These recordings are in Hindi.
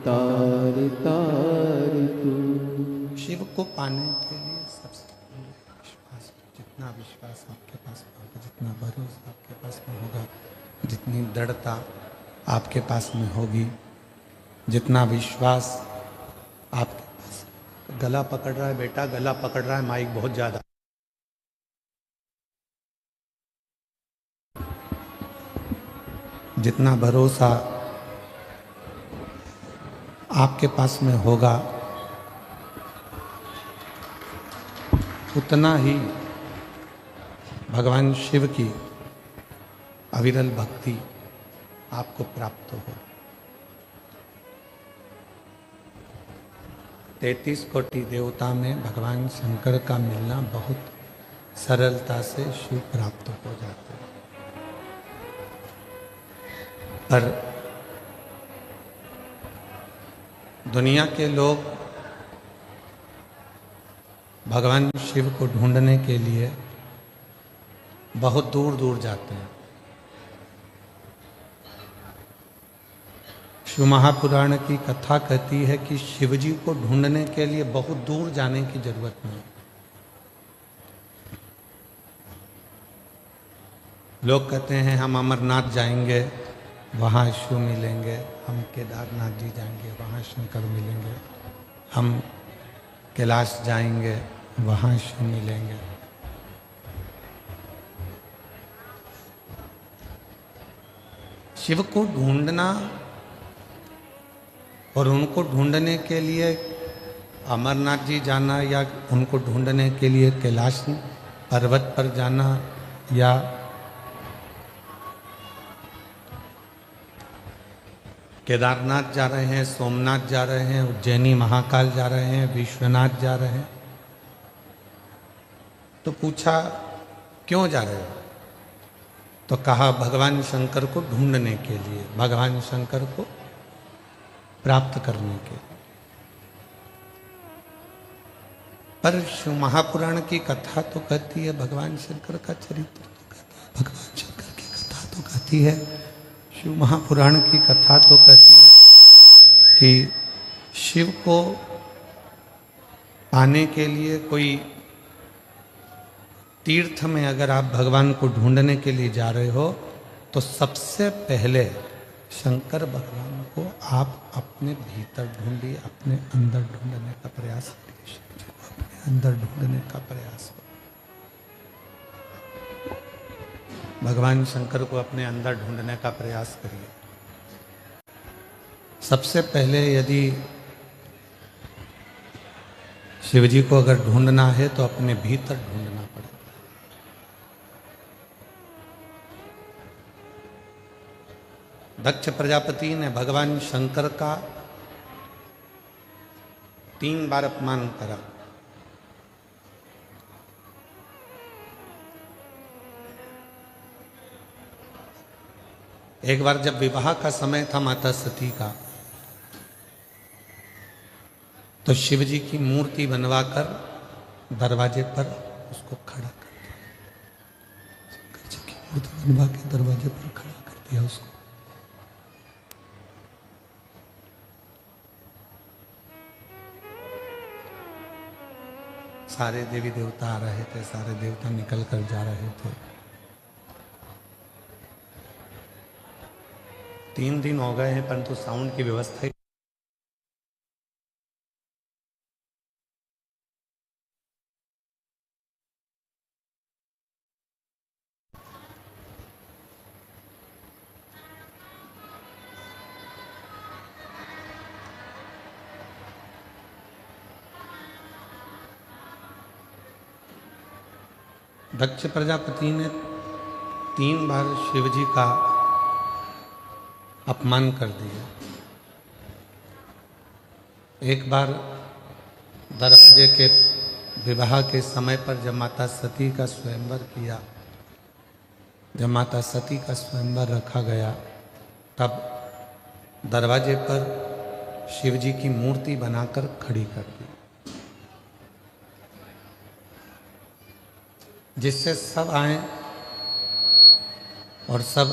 तार तार तू। शिव को पाने के लिए सबसे पहले विश्वास, जितना विश्वास आपके पास में होगा, जितना भरोसा आपके पास में होगा, जितनी दृढ़ता आपके पास में होगी, जितना विश्वास आपके पास। गला पकड़ रहा है बेटा, गला पकड़ रहा है माइक बहुत ज्यादा। जितना भरोसा आपके पास में होगा, उतना ही भगवान शिव की अविरल भक्ति आपको प्राप्त हो। 33 कोटि देवता में भगवान शंकर का मिलना बहुत सरलता से शिव प्राप्त हो जाते हैं। पर दुनिया के लोग भगवान शिव को ढूंढने के लिए बहुत दूर दूर जाते हैं। शिव महापुराण की कथा कहती है कि शिव जी को ढूंढने के लिए बहुत दूर जाने की जरूरत नहीं। लोग कहते हैं हम अमरनाथ जाएंगे, वहाँ शिव मिलेंगे, हम केदारनाथ जी जाएंगे, वहाँ शंकर मिलेंगे, हम कैलाश जाएंगे, वहाँ शिव मिलेंगे। शिव को ढूंढना और उनको ढूंढने के लिए अमरनाथ जी जाना, या उनको ढूंढने के लिए कैलाश पर्वत पर जाना, या केदारनाथ जा रहे हैं, सोमनाथ जा रहे हैं, उज्जैनी महाकाल जा रहे हैं, विश्वनाथ जा रहे हैं, तो पूछा क्यों जा रहे हो? तो कहा भगवान शंकर को ढूंढने के लिए, भगवान शंकर को प्राप्त करने के लिए। पर शिव महापुराण की कथा तो कहती है, भगवान शंकर का चरित्र तो कहता है, भगवान शंकर की कथा तो कहती है, शिव महापुराण की कथा तो कहती है कि शिव को पाने के लिए कोई तीर्थ में अगर आप भगवान को ढूंढने के लिए जा रहे हो, तो सबसे पहले शंकर भगवान को आप अपने भीतर ढूंढिए, अपने अंदर ढूंढने का प्रयास करिए। शिव जी को अपने अंदर ढूंढने का प्रयास हो। भगवान शंकर को अपने अंदर ढूंढने का प्रयास करिए। सबसे पहले यदि शिव जी को अगर ढूंढना है तो अपने भीतर ढूंढना पड़ेगा। दक्ष प्रजापति ने भगवान शंकर का 3 बार अपमान करा। एक बार जब विवाह का समय था माता सती का, तो शिव जी की मूर्ति बनवाकर दरवाजे पर उसको खड़ा कर दिया। शंकर जी की मूर्ति बनवा के दरवाजे पर खड़ा कर दिया उसको। सारे देवी देवता आ रहे थे, सारे देवता निकल कर जा रहे थे। 3 दिन हो गए हैं, परंतु साउंड की व्यवस्था दक्ष प्रजापति ने 3 बार शिव जी का अपमान कर दिया। एक बार दरवाजे के विवाह के समय पर जब माता सती का स्वयंवर किया, जब माता सती का स्वयंवर रखा गया, तब दरवाजे पर शिव जी की मूर्ति बनाकर खड़ी कर दी, जिससे सब आए और सब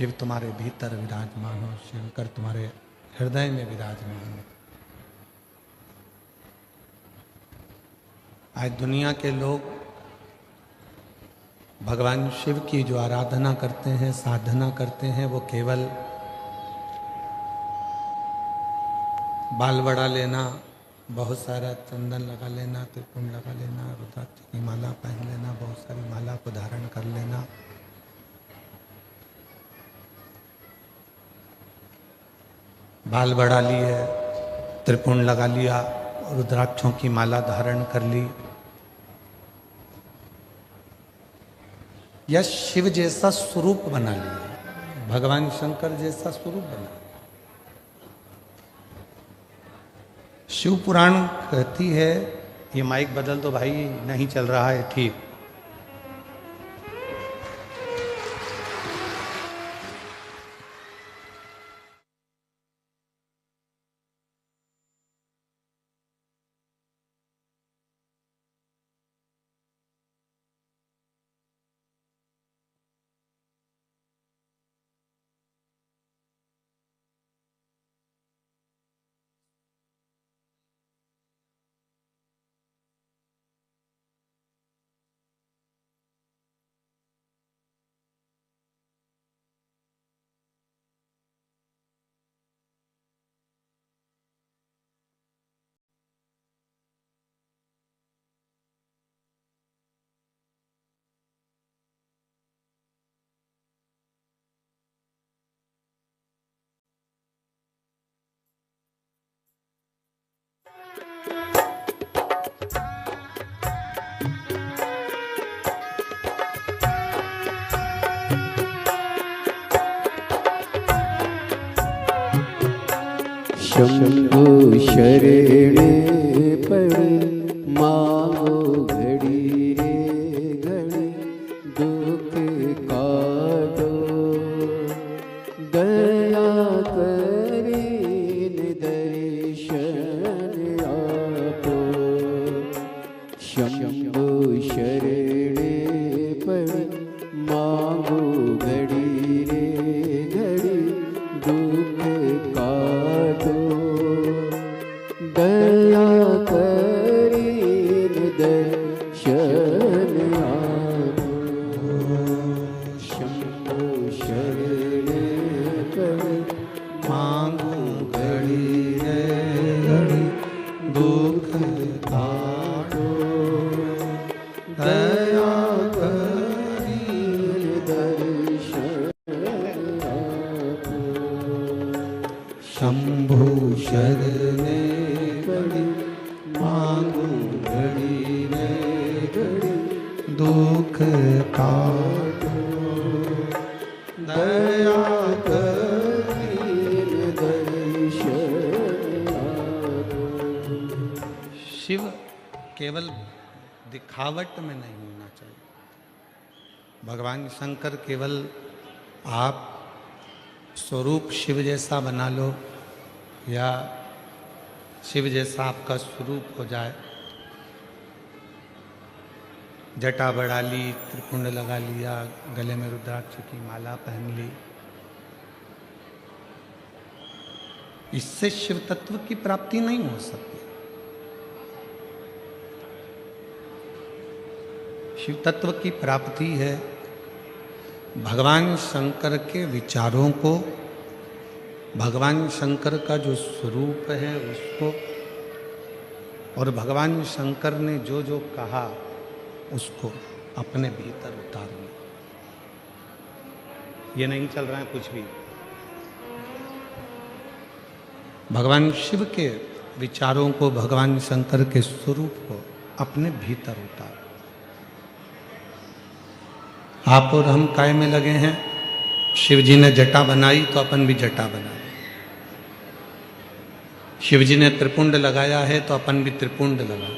शिव तुम्हारे भीतर विराजमान हो, शंकर तुम्हारे हृदय में विराजमान हो। आज दुनिया के लोग भगवान शिव की जो आराधना करते हैं, साधना करते हैं, वो केवल बाल बड़ा लेना, बहुत सारा चंदन लगा लेना, त्रिपुंड लगा लेना, रुद्राक्ष की माला पहन लेना, बहुत सारी माला को धारण कर लेना, बाल बढ़ा लिए, त्रिपुंड लगा लिया, रुद्राक्षों की माला धारण कर ली, या शिव जैसा स्वरूप बना लिया, भगवान शंकर जैसा स्वरूप बना। शिव पुराण कहती है, ये माइक बदल दो भाई, नहीं चल रहा है ठीक। शंभु शरण पड़ मांगो घड़ी रे घड़ी, दुख काटो दया करीन दर्शन आपो। शंभु शरण पड़ मांगो घड़ी रे घड़ी, दुख काटो दया करीन दर्शन आपो। शंभु शरण पड़ मांगो घड़ी रे घड़ी, दुख काटो दया करीन दर्शन आपो। शंभु शरणे पड़ी मांगो घड़ी रे घड़ी, दुख काटो दया करीन दर्शन आपो। शिव केवल दिखावट में नहीं होना चाहिए। भगवान शंकर केवल आप स्वरूप शिव जैसा बना लो, या शिव जैसा आपका स्वरूप हो जाए, जटा बढ़ा ली, त्रिपुंड लगा लिया, गले में रुद्राक्ष की माला पहन ली, इससे शिव तत्व की प्राप्ति नहीं हो सकती। शिव तत्व की प्राप्ति है भगवान शंकर के विचारों को, भगवान शंकर का जो स्वरूप है उसको, और भगवान शंकर ने जो जो कहा उसको अपने भीतर उतारना। ये नहीं चल रहा है कुछ भी। भगवान शिव के विचारों को, भगवान शंकर के स्वरूप को अपने भीतर उतार। आप और हम काय में लगे हैं? शिव जी ने जटा बनाई तो अपन भी जटा बनाए। शिव जी ने त्रिपुंड लगाया है तो अपन भी त्रिपुंड लगाए।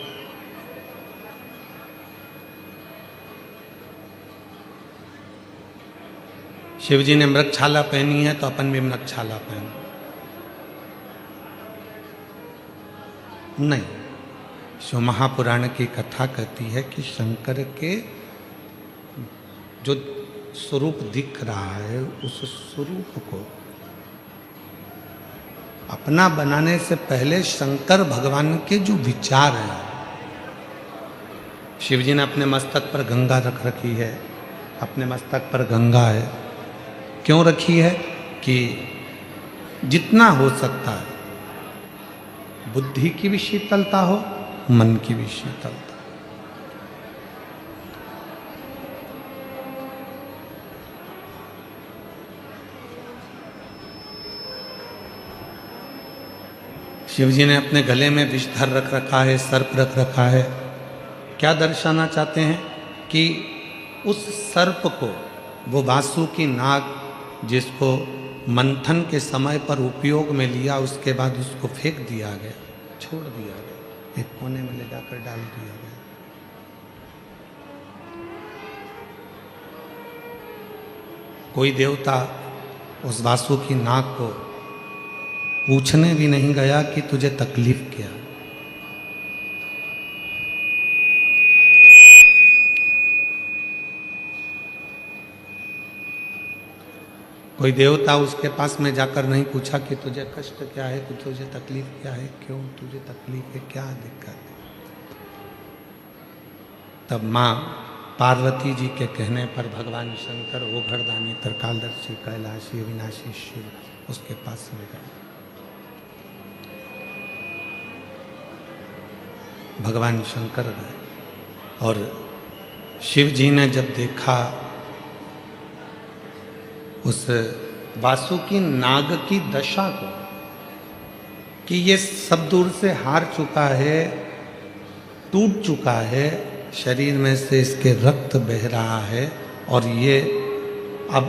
शिव जी ने मृगछाला पहनी है तो अपन भी मृगछाला पहन। नहीं, शिव महापुराण की कथा कहती है कि शंकर के जो स्वरूप दिख रहा है, उस स्वरूप को अपना बनाने से पहले शंकर भगवान के जो विचार हैं, शिव जी ने अपने मस्तक पर गंगा रख रखी है, अपने मस्तक पर गंगा है। क्यों रखी है? कि जितना हो सकता है बुद्धि की भी शीतलता हो, मन की भी शीतलता। शिव जी ने अपने गले में विषधर रख रखा है, सर्प रख रखा है। क्या दर्शाना चाहते हैं? कि उस सर्प को, वो वासुकी नाग जिसको मंथन के समय पर उपयोग में लिया, उसके बाद उसको फेंक दिया गया, छोड़ दिया गया, एक कोने में ले जाकर डाल दिया गया। कोई देवता उस वासुकी नाग को पूछने भी नहीं गया कि तुझे तकलीफ क्या है। कोई देवता उसके पास में जाकर नहीं पूछा कि तुझे कष्ट क्या है, कि तुझे तकलीफ क्या है, क्यों तुझे तकलीफ है, क्या दिक्कत है। तब माँ पार्वती जी के कहने पर भगवान शंकर, वो घरदानी, त्रिकालदर्शी, कैलाशी, अविनाशी शिव उसके पास में गए। भगवान शंकर गए और शिव जी ने जब देखा उस वासुकी नाग की दशा को, कि ये सब दूर से हार चुका है, टूट चुका है, शरीर में से इसके रक्त बह रहा है और ये अब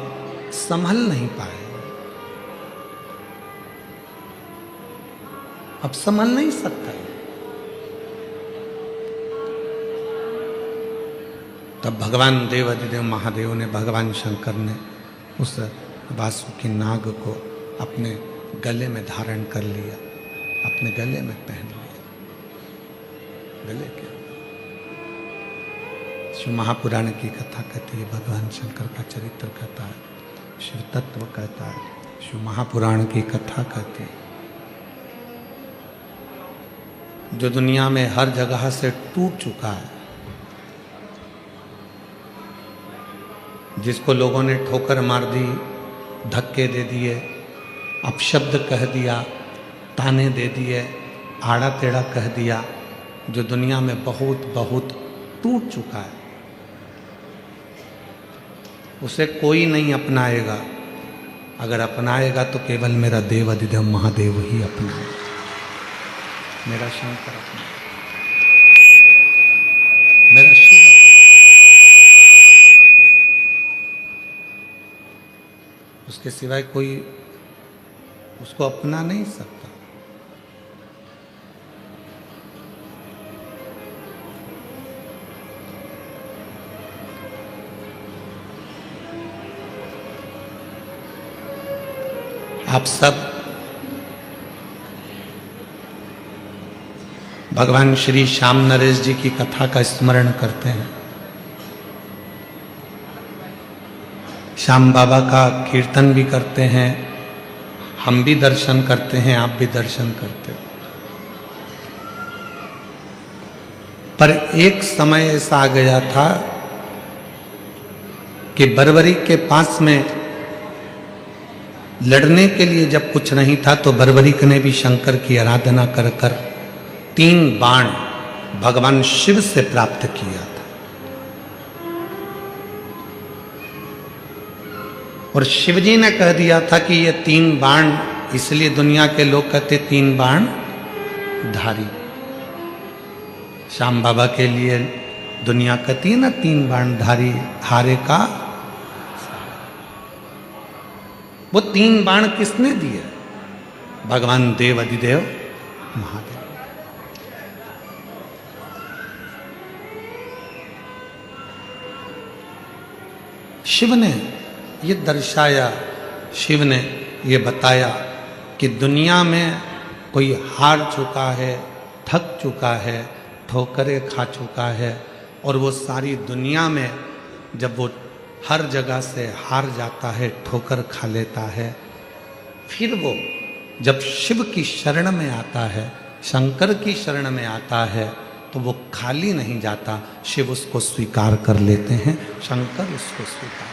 संभल नहीं पाएगा, अब संभल नहीं सकता है। तब भगवान देवाधिदेव महादेव ने, भगवान शंकर ने उस वासुकी नाग को अपने गले में धारण कर लिया, अपने गले में पहन लिया। गले के शिव महापुराण की कथा कहती है, भगवान शंकर का चरित्र कहता है, शिव तत्व कहता है, शिव महापुराण की कथा कहती है। जो दुनिया में हर जगह से टूट चुका है, जिसको लोगों ने ठोकर मार दी, धक्के दे दिए, अपशब्द कह दिया, ताने दे दिए, आड़ा टेढ़ा कह दिया, जो दुनिया में बहुत बहुत टूट चुका है, उसे कोई नहीं अपनाएगा। अगर अपनाएगा तो केवल मेरा देव अधिदेव महादेव ही अपनाएगा, मेरा शंकर अपनाएगा, मेरा शिव अपनाएगा। उसके सिवाय कोई उसको अपना नहीं सकता। आप सब भगवान श्री श्याम नरेश जी की कथा का स्मरण करते हैं। श्याम बाबा का कीर्तन भी करते हैं, हम भी दर्शन करते हैं, आप भी दर्शन करते हो। पर एक समय ऐसा आ गया था कि बर्बरीक के पास में लड़ने के लिए जब कुछ नहीं था, तो बर्बरीक ने भी शंकर की आराधना कर कर 3 बाण भगवान शिव से प्राप्त किया था। और शिवजी ने कह दिया था कि ये 3 बाण, इसलिए दुनिया के लोग कहते 3 बाण धारी। श्याम बाबा के लिए दुनिया कहती है ना 3 बाण धारी, हारे का। वो 3 बाण किसने दिए? भगवान देव अधिदेव महादेव। शिव ने ये दर्शाया, शिव ने ये बताया कि दुनिया में कोई हार चुका है, थक चुका है, ठोकरें खा चुका है, और वो सारी दुनिया में जब वो हर जगह से हार जाता है, ठोकर खा लेता है, फिर वो जब शिव की शरण में आता है, शंकर की शरण में आता है, तो वो खाली नहीं जाता, शिव उसको स्वीकार कर लेते हैं, शंकर उसको स्वीकार करते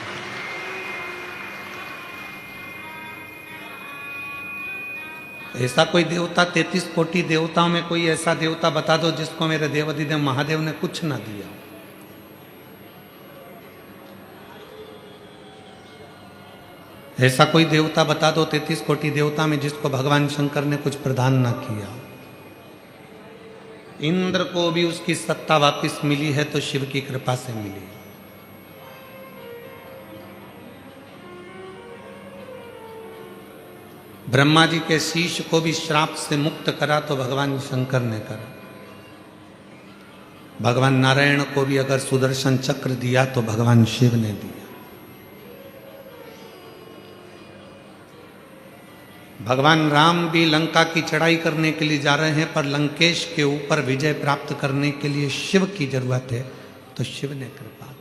हैं। ऐसा कोई देवता, 33 कोटि देवताओं में कोई ऐसा देवता बता दो जिसको मेरे देवाधिदेव महादेव ने कुछ ना दिया। ऐसा कोई देवता बता दो 33 कोटि देवता में जिसको भगवान शंकर ने कुछ प्रदान ना किया। इंद्र को भी उसकी सत्ता वापस मिली है तो शिव की कृपा से मिली। ब्रह्मा जी के शीश को भी श्राप से मुक्त करा तो भगवान शंकर ने करा। भगवान नारायण को भी अगर सुदर्शन चक्र दिया तो भगवान शिव ने दिया। भगवान राम भी लंका की चढ़ाई करने के लिए जा रहे हैं, पर लंकेश के ऊपर विजय प्राप्त करने के लिए शिव की जरूरत है, तो शिव ने कृपा कर।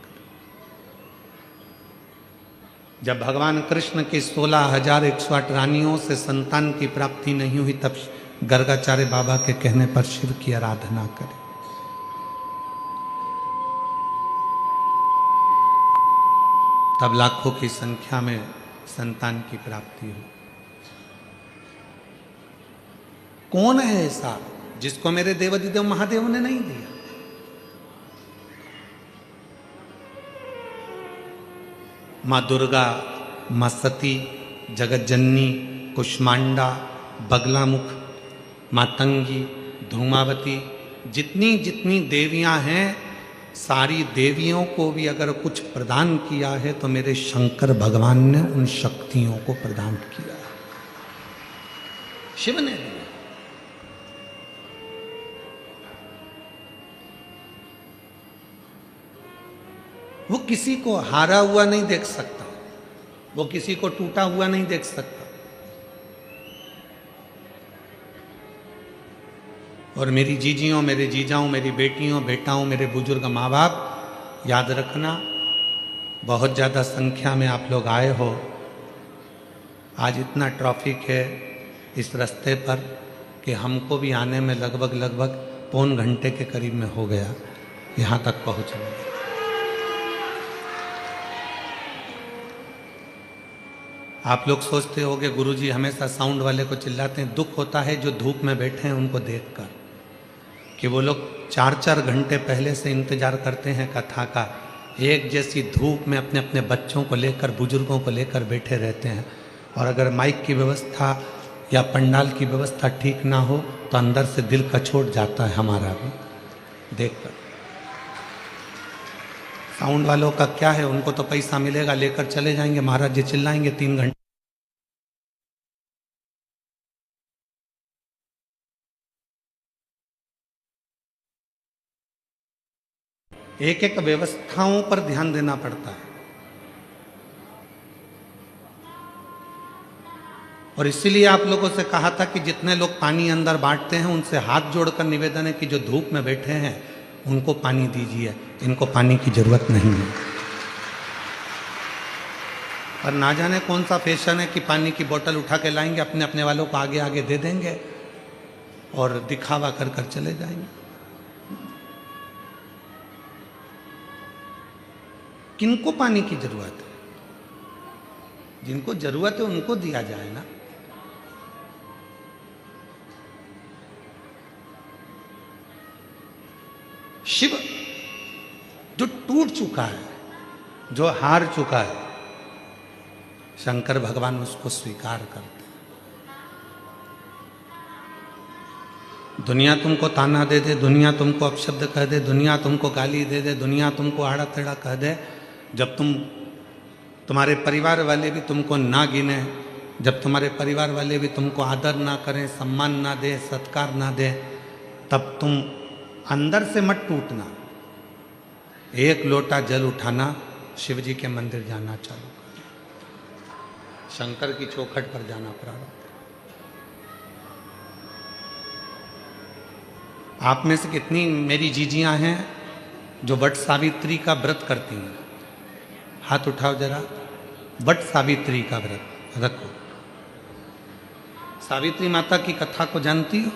जब भगवान कृष्ण की 16,108 रानियों से संतान की प्राप्ति नहीं हुई, तब गर्गाचार्य बाबा के कहने पर शिव की आराधना करें। तब लाखों की संख्या में संतान की प्राप्ति हुई। कौन है ऐसा जिसको मेरे देवाधिदेव महादेव ने नहीं दिया? मां दुर्गा, मां सती, जगतजननी, कुष्मांडा, बगलामुख, मातंगी, धूमावती, जितनी जितनी देवियां हैं, सारी देवियों को भी अगर कुछ प्रदान किया है तो मेरे शंकर भगवान ने उन शक्तियों को प्रदान किया है, शिव ने दिया। वो किसी को हारा हुआ नहीं देख सकता, वो किसी को टूटा हुआ नहीं देख सकता। और मेरी जीजियों, मेरे जीजाओं, मेरी बेटियों, बेटाओं, मेरे बुजुर्ग माँ बाप, याद रखना, बहुत ज़्यादा संख्या में आप लोग आए हो। आज इतना ट्रैफिक है इस रास्ते पर कि हमको भी आने में लगभग पौन घंटे के करीब में हो गया यहाँ तक पहुँचने में। आप लोग सोचते होंगे गुरुजी हमेशा साउंड वाले को चिल्लाते हैं। दुख होता है जो धूप में बैठे हैं उनको देखकर, कि वो लोग 4-4 घंटे पहले से इंतजार करते हैं कथा का, एक जैसी धूप में अपने अपने बच्चों को लेकर, बुजुर्गों को लेकर बैठे रहते हैं। और अगर माइक की व्यवस्था या पंडाल की व्यवस्था ठीक ना हो तो अंदर से दिल कचोट जाता है हमारा भी देखकर। साउंड वालों का क्या है, उनको तो पैसा मिलेगा, लेकर चले जाएंगे, महाराज जी चिल्लाएंगे 3 घंटे। एक एक व्यवस्थाओं पर ध्यान देना पड़ता है। और इसीलिए आप लोगों से कहा था कि जितने लोग पानी अंदर बांटते हैं उनसे हाथ जोड़कर निवेदन है कि जो धूप में बैठे हैं उनको पानी दीजिए, इनको पानी की जरूरत नहीं है। और ना जाने कौन सा फैशन है कि पानी की बोतल उठा के लाएंगे, अपने अपने वालों को आगे आगे दे देंगे और दिखावा कर कर चले जाएंगे। किनको पानी की जरूरत है? जिनको जरूरत है उनको दिया जाए ना। शिव जो टूट चुका है, जो हार चुका है, शंकर भगवान उसको स्वीकार करते हैं। दुनिया तुमको ताना दे दे, दुनिया तुमको अपशब्द कह दे, दुनिया तुमको गाली दे दे, दुनिया तुमको आड़ा तेड़ा कह दे, जब तुम्हारे परिवार वाले भी तुमको ना गिने, जब तुम्हारे परिवार वाले भी तुमको आदर ना करें, सम्मान ना दे, सत्कार ना दे, तब तुम अंदर से मत टूटना। एक लोटा जल उठाना, शिव जी के मंदिर जाना चालू कर, शंकर की चौखट पर जाना प्रारंभ। आप में से कितनी मेरी जीजियां हैं जो वट सावित्री का व्रत करती हैं? हाथ उठाओ जरा। वट सावित्री का व्रत रखो। सावित्री माता की कथा को जानती हो?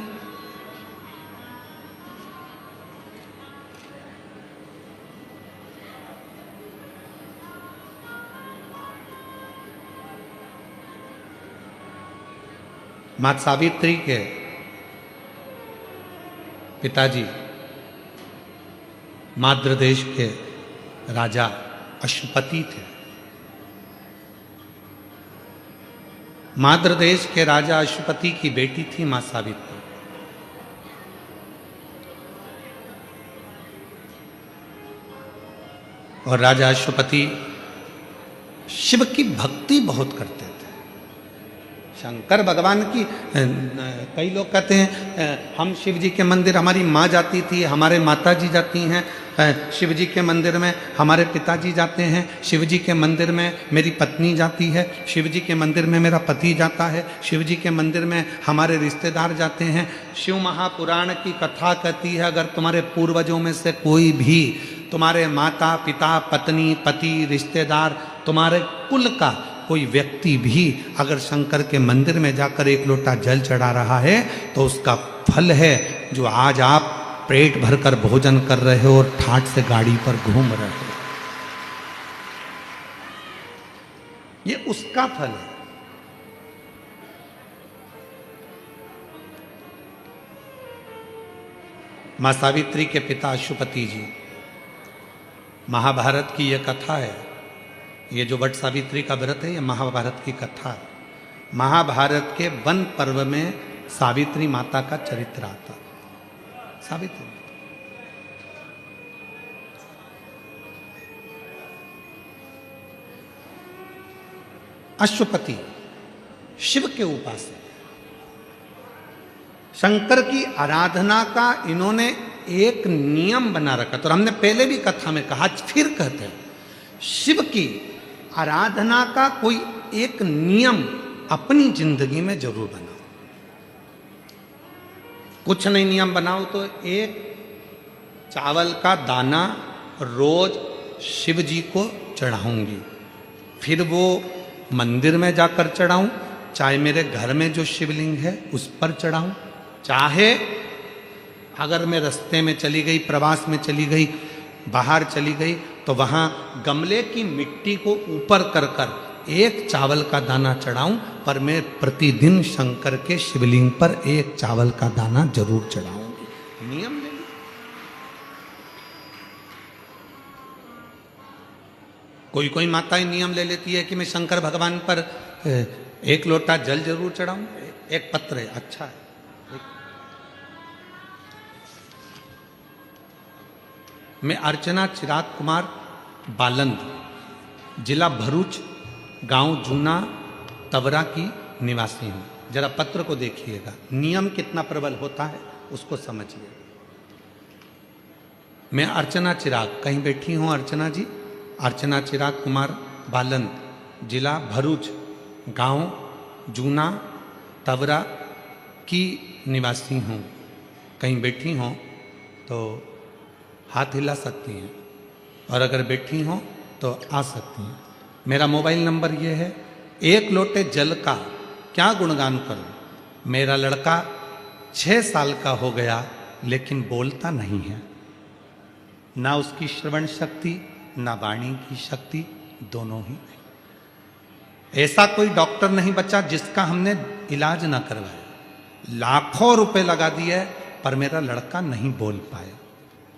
माता सावित्री के पिताजी माद्र देश के राजा अश्वपति थे। माद्र देश के राजा अश्वपति की बेटी थी मां सावित्री। और राजा अश्वपति शिव की भक्ति बहुत करते थे। शंकर भगवान की कई लोग कहते हैं हम शिव जी के मंदिर, हमारी माँ जाती थी, हमारे माता जी जाती हैं शिव जी के मंदिर में, हमारे पिताजी जाते हैं शिव जी के मंदिर में, मेरी पत्नी जाती है शिव जी के मंदिर में, मेरा पति जाता है शिव जी के मंदिर में, हमारे रिश्तेदार जाते हैं। शिव महापुराण की कथा कहती है अगर तुम्हारे पूर्वजों में से कोई भी, तुम्हारे माता पिता पत्नी पति रिश्तेदार, तुम्हारे कुल का कोई व्यक्ति भी अगर शंकर के मंदिर में जाकर एक लोटा जल चढ़ा रहा है तो उसका फल है जो आज आप पेट भरकर भोजन कर रहे हो और ठाठ से गाड़ी पर घूम रहे हो, ये उसका फल है। मां सावित्री के पिता अश्वपति जी, महाभारत की यह कथा है। ये जो वट सावित्री का व्रत है ये महाभारत की कथा है। महाभारत के वन पर्व में सावित्री माता का चरित्र आता। सावित्री अश्वपति शिव के उपासक, शंकर की आराधना का इन्होंने एक नियम बना रखा। तो हमने पहले भी कथा में कहा, फिर कहते हैं शिव की आराधना का कोई एक नियम अपनी जिंदगी में जरूर बनाओ। कुछ नहीं नियम बनाओ तो एक चावल का दाना रोज शिव जी को चढ़ाऊंगी, फिर वो मंदिर में जाकर चढ़ाऊं, चाहे मेरे घर में जो शिवलिंग है उस पर चढ़ाऊं, चाहे अगर मैं रास्ते में चली गई, प्रवास में चली गई, बाहर चली गई तो वहां गमले की मिट्टी को ऊपर कर कर एक चावल का दाना चढ़ाऊं, पर मैं प्रतिदिन शंकर के शिवलिंग पर एक चावल का दाना जरूर चढ़ाऊंगी। नियम ले लो। कोई कोई माताएं नियम ले लेती है कि मैं शंकर भगवान पर एक लोटा जल जरूर चढ़ाऊं, एक पत्र है, अच्छा है। मैं अर्चना चिराग कुमार बालंद, जिला भरूच, गांव जूना तवरा की निवासी हूं। जरा पत्र को देखिएगा, नियम कितना प्रबल होता है उसको समझिए। मैं अर्चना चिराग, कहीं बैठी हूं अर्चना जी, अर्चना चिराग कुमार बालंद, जिला भरूच, गांव जूना तवरा की निवासी हूं। कहीं बैठी हों तो हाथ हिला सकती हैं, और अगर बैठी हों तो आ सकती हैं। मेरा मोबाइल नंबर ये है। एक लोटे जल का क्या गुणगान करूं, मेरा लड़का 6 साल का हो गया लेकिन बोलता नहीं है, ना उसकी श्रवण शक्ति ना वाणी की शक्ति, दोनों ही नहीं। ऐसा कोई डॉक्टर नहीं बचा जिसका हमने इलाज ना करवाया। लाखों रुपए लगा दिए पर मेरा लड़का नहीं बोल पाया।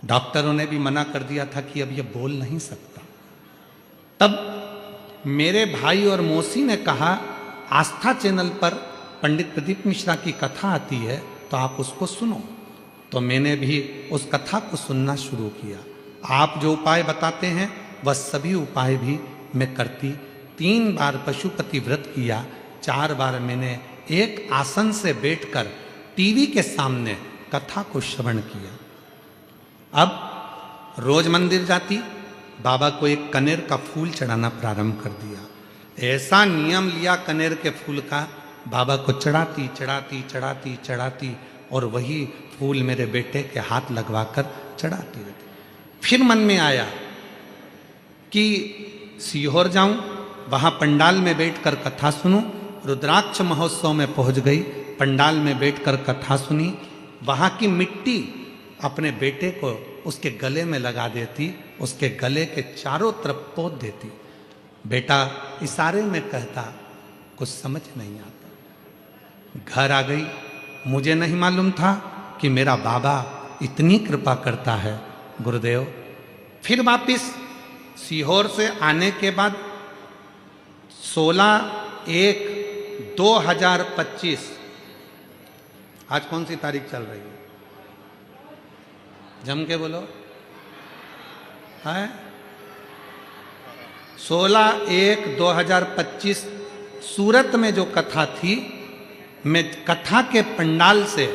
डॉक्टरों ने भी मना कर दिया था कि अब ये बोल नहीं सकता। तब मेरे भाई और मौसी ने कहा आस्था चैनल पर पंडित प्रदीप मिश्रा की कथा आती है तो आप उसको सुनो। तो मैंने भी उस कथा को सुनना शुरू किया। आप जो उपाय बताते हैं वह सभी उपाय भी मैं करती। 3 बार पशुपति व्रत किया, 4 बार मैंने एक आसन से बैठकर टीवी के सामने कथा को श्रवण किया। अब रोज मंदिर जाती, बाबा को एक कनेर का फूल चढ़ाना प्रारंभ कर दिया। ऐसा नियम लिया कनेर के फूल का, बाबा को चढ़ाती चढ़ाती चढ़ाती चढ़ाती और वही फूल मेरे बेटे के हाथ लगवाकर चढ़ाती रहती। फिर मन में आया कि सीहोर जाऊं, वहां पंडाल में बैठकर कथा सुनूं। रुद्राक्ष महोत्सव में पहुंच गई, पंडाल में बैठकर कथा सुनी। वहां की मिट्टी अपने बेटे को उसके गले में लगा देती, उसके गले के चारों तरफ पोत देती। बेटा इशारे में कहता, कुछ समझ नहीं आता। घर आ गई, मुझे नहीं मालूम था कि मेरा बाबा इतनी कृपा करता है। गुरुदेव फिर वापिस सीहोर से आने के बाद 16/1/2025, आज कौन सी तारीख चल रही है? जम के बोलो। है 16/1/2025 सूरत में जो कथा थी, मैं कथा के पंडाल से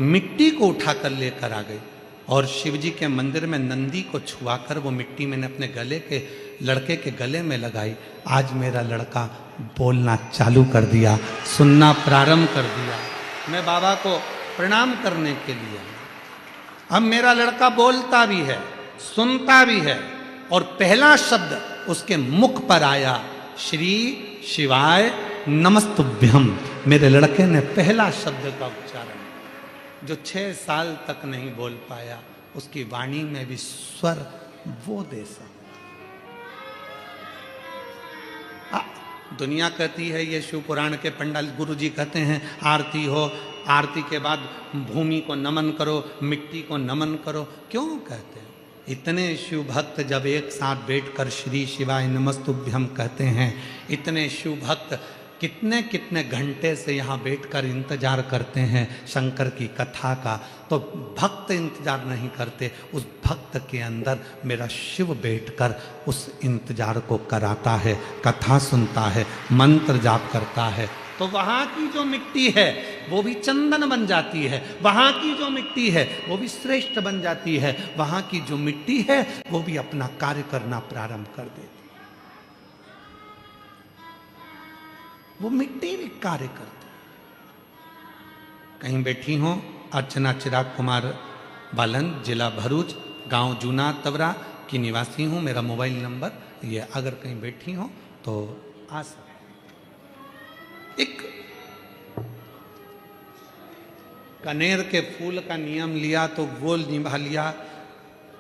मिट्टी को उठाकर लेकर आ गई और शिवजी के मंदिर में नंदी को छुआकर वो मिट्टी मैंने अपने गले के लड़के के गले में लगाई। आज मेरा लड़का बोलना चालू कर दिया, सुनना प्रारंभ कर दिया। मैं बाबा को प्रणाम करने के लिए, अब मेरा लड़का बोलता भी है, सुनता भी है और पहला शब्द उसके मुख पर आया, श्री शिवाय नमस्तुभ्यम। मेरे लड़के ने पहला शब्द का उच्चारण, जो 6 साल तक नहीं बोल पाया, उसकी वाणी में भी स्वर वो दे सका। दुनिया कहती है ये शिव पुराण के पंडाल, गुरुजी कहते हैं आरती हो, आरती के बाद भूमि को नमन करो, मिट्टी को नमन करो। क्यों कहते हैं? इतने शिव भक्त जब एक साथ बैठकर श्री शिवाय नमस्तुभ्यम कहते हैं, इतने शिव भक्त कितने कितने घंटे से यहाँ बैठकर इंतजार करते हैं शंकर की कथा का, तो भक्त इंतजार नहीं करते, उस भक्त के अंदर मेरा शिव बैठकर उस इंतजार को कराता है, कथा सुनता है, मंत्र जाप करता है। तो वहाँ की जो मिट्टी है वो भी चंदन बन जाती है, वहाँ की जो मिट्टी है वो भी श्रेष्ठ बन जाती है, वहाँ की जो मिट्टी है वो भी अपना कार्य करना प्रारंभ कर देती, वो मिट्टी भी कार्य करती। कहीं बैठी हो, अर्चना चिराग कुमार बालन, जिला भरूच, गांव जूना तवरा की निवासी हूँ। मेरा मोबाइल नंबर ये, अगर कहीं बैठी हो तो आ सकते। एक कनेर के फूल का नियम लिया तो वो निभा लिया।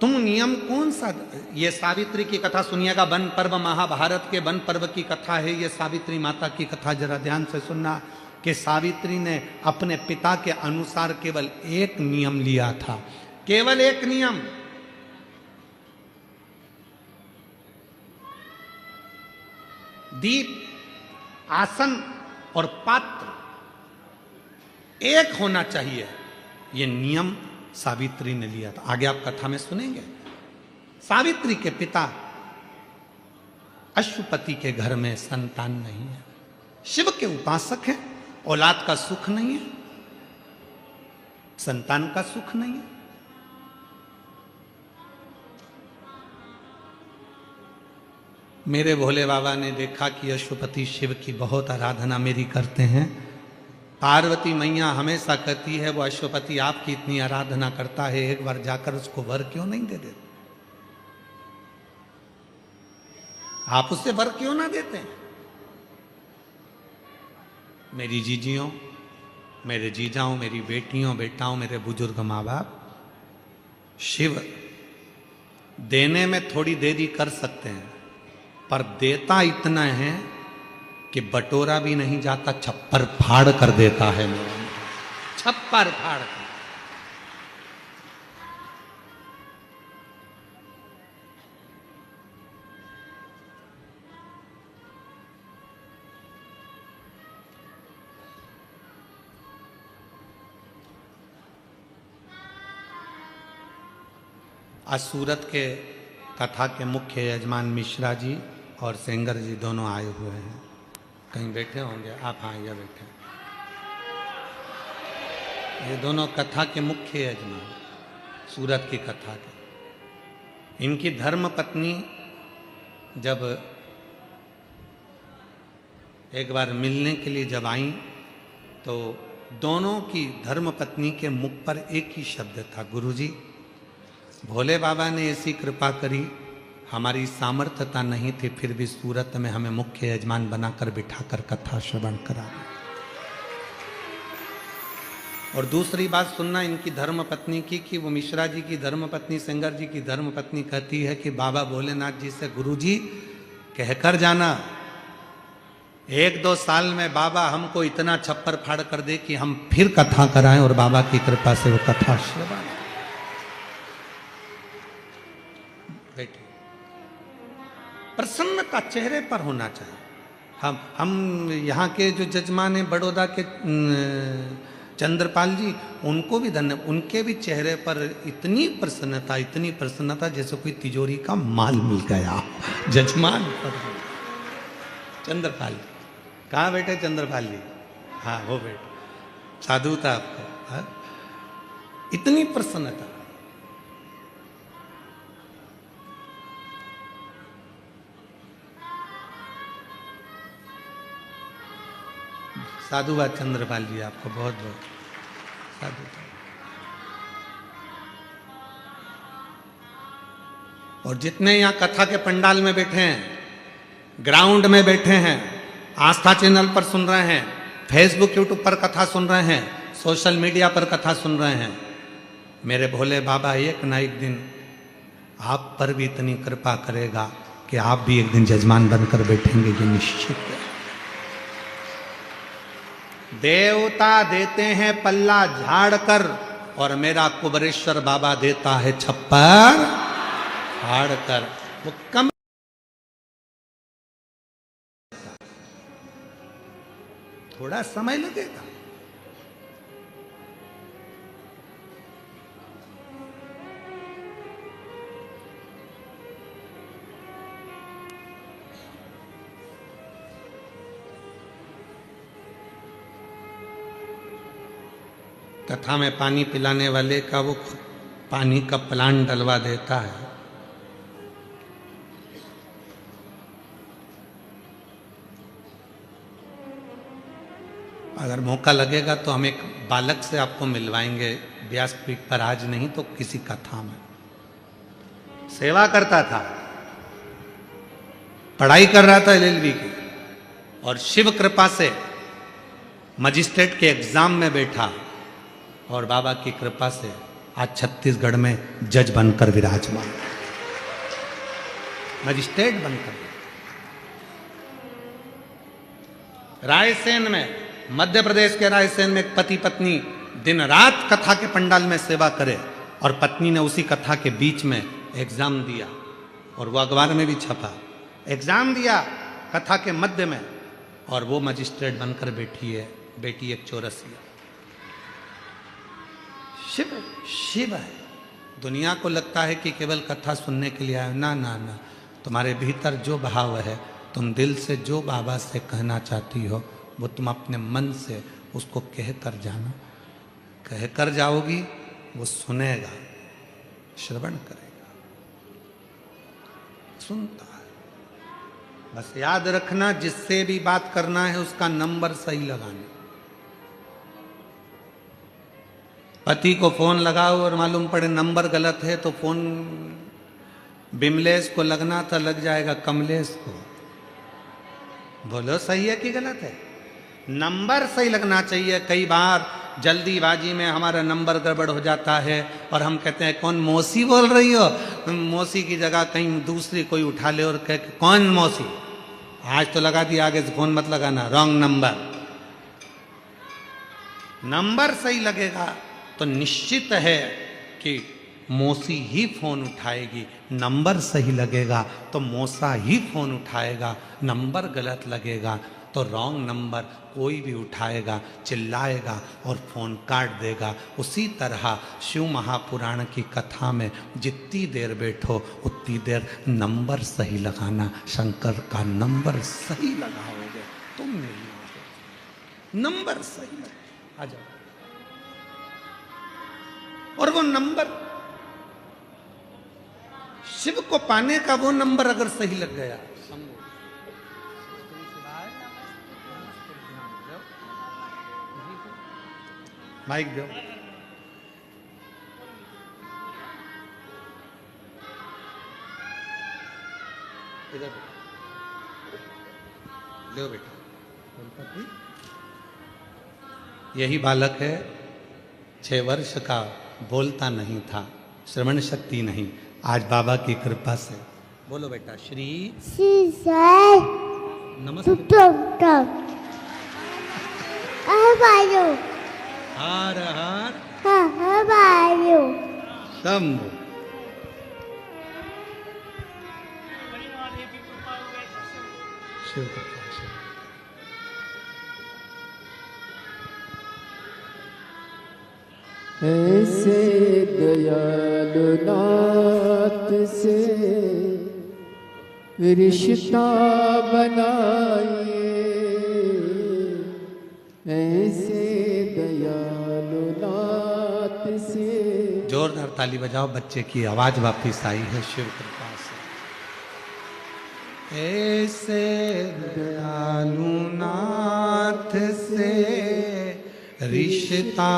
तुम नियम कौन सा? ये सावित्री की कथा सुनिएगा, वन पर्व महाभारत के वन पर्व की कथा है ये सावित्री माता की कथा। जरा ध्यान से सुनना कि सावित्री ने अपने पिता के अनुसार केवल एक नियम लिया था, केवल एक नियम। दीप, आसन और पात्र एक होना चाहिए, ये नियम सावित्री ने लिया था। आगे आप कथा में सुनेंगे। सावित्री के पिता अश्वपति के घर में संतान नहीं है, शिव के उपासक हैं, औलाद का सुख नहीं है, संतान का सुख नहीं है। मेरे भोले बाबा ने देखा कि अश्वपति शिव की बहुत आराधना मेरी करते हैं। पार्वती मैया हमेशा कहती है वो अश्वपति आपकी इतनी आराधना करता है, एक बार जाकर उसको वर क्यों नहीं दे देते? आप उससे वर क्यों ना देते? मेरी जीजियों, मेरे जीजाओं, मेरी बेटियों बेटाओं, मेरे बुजुर्ग माँ बाप, शिव देने में थोड़ी देरी कर सकते हैं, पर देता इतना है कि बटोरा भी नहीं जाता, छप्पर फाड़ कर देता है। छप्पर फाड़ कर। आज सूरत के कथा के मुख्य यजमान मिश्रा जी और सेंगर जी दोनों आए हुए हैं, कहीं बैठे होंगे आप। हाँ, ये बैठे, ये दोनों कथा के मुख्य यजमान सूरत की कथा के। इनकी धर्म पत्नी जब एक बार मिलने के लिए जब आई तो दोनों की धर्म पत्नी के मुख पर एक ही शब्द था, गुरुजी। भोले बाबा ने ऐसी कृपा करी, हमारी सामर्थ्यता नहीं थी, फिर भी सूरत में हमें मुख्य यजमान बनाकर बिठाकर कथा श्रवण करा दी। और दूसरी बात सुनना इनकी धर्म पत्नी की, कि वो मिश्रा जी की धर्म पत्नी, सेंगर जी की धर्म पत्नी कहती है कि बाबा भोलेनाथ जी से गुरु जी कहकर जाना, 1-2 साल में बाबा हमको इतना छप्पर फाड़ कर दे कि हम फिर कथा कराएं और बाबा की कृपा से वो कथा श्रवण। बेटे प्रसन्नता चेहरे पर होना चाहिए। हम यहाँ के जो जजमान हैं बड़ौदा के चंद्रपाल जी, उनको भी धन्यवाद, उनके भी चेहरे पर इतनी प्रसन्नता जैसे कोई तिजोरी का माल मिल गया जजमान पर। चंद्रपाल जी कहाँ बैठे? चंद्रपाल जी, हाँ वो बैठे, साधु था आपको, हाँ? इतनी प्रसन्नता। साधुवाद चंद्रपाल जी, आपको बहुत बहुत साधुवाद। और जितने यहाँ कथा के पंडाल में बैठे हैं, ग्राउंड में बैठे हैं, आस्था चैनल पर सुन रहे हैं, फेसबुक यूट्यूब पर कथा सुन रहे हैं, सोशल मीडिया पर कथा सुन रहे हैं, मेरे भोले बाबा एक ना एक दिन आप पर भी इतनी कृपा करेगा कि आप भी एक दिन जजमान बनकर बैठेंगे, ये निश्चित है। देवता देते हैं पल्ला झाड़ कर, और मेरा कुबरेश्वर बाबा देता है छप्पर फाड़ कर। वो कम थोड़ा समय लगेगा, कथा में पानी पिलाने वाले का वो पानी का प्लांट डलवा देता है। अगर मौका लगेगा तो हम एक बालक से आपको मिलवाएंगे, व्यासपीठ पर आज नहीं तो किसी कथा में। सेवा करता था, पढ़ाई कर रहा था एलएलबी की, और शिव कृपा से मजिस्ट्रेट के एग्जाम में बैठा, और बाबा की कृपा से आज छत्तीसगढ़ में जज बनकर विराजमान, मजिस्ट्रेट बनकर। रायसेन में, मध्य प्रदेश के रायसेन में एक पति पत्नी दिन रात कथा के पंडाल में सेवा करे, और पत्नी ने उसी कथा के बीच में एग्जाम दिया, और वो अखबार में भी छपा। एग्जाम दिया कथा के मध्य में, और वो मजिस्ट्रेट बनकर बैठी है, बेटी एक चौरसिया। शिव शिव है। दुनिया को लगता है कि केवल कथा सुनने के लिए आए, ना ना ना, तुम्हारे भीतर जो भाव है, तुम दिल से जो बाबा से कहना चाहती हो, वो तुम अपने मन से उसको कह कर जाना। कह कर जाओगी, वो सुनेगा, श्रवण करेगा, सुनता है। बस याद रखना, जिससे भी बात करना है उसका नंबर सही लगाना। पति को फोन लगाओ और मालूम पड़े नंबर गलत है, तो फोन बिमलेश को लगना था, लग जाएगा कमलेश को। बोलो सही है कि गलत है? नंबर सही लगना चाहिए। कई बार जल्दीबाजी में हमारा नंबर गड़बड़ हो जाता है, और हम कहते हैं कौन मौसी बोल रही हो? मौसी की जगह कहीं दूसरी कोई उठा ले और कहे कौन मौसी, आज तो लगा दिया, आगे से फोन मत लगाना, रॉन्ग नंबर। नंबर सही लगेगा तो निश्चित है कि मौसी ही फोन उठाएगी। नंबर सही लगेगा तो मौसा ही फोन उठाएगा। नंबर गलत लगेगा तो रॉन्ग नंबर कोई भी उठाएगा, चिल्लाएगा और फोन काट देगा। उसी तरह शिव महापुराण की कथा में जितनी देर बैठो उतनी देर नंबर सही लगाना। शंकर का नंबर सही लगाओगे तुम नहीं आओगे, नंबर सही लगा, आ जाओ। और वो नंबर शिव को पाने का, वो नंबर अगर सही लग गया, माइक दो। इधर लो बेटा। यही बालक है 6 वर्ष का, बोलता नहीं था, श्रवण शक्ति नहीं, आज बाबा की कृपा से बोलो बेटा। श्री नमस्ते। हार हार शंभु। शिव कृपा से। ऐसे दयालु नाथ से रिश्ता बनाइए, ऐसे दयालु नाथ से। जोरदार ताली बजाओ, बच्चे की आवाज वापिस आई है शिव कृपा से। ऐसे दयालु नाथ से रिश्ता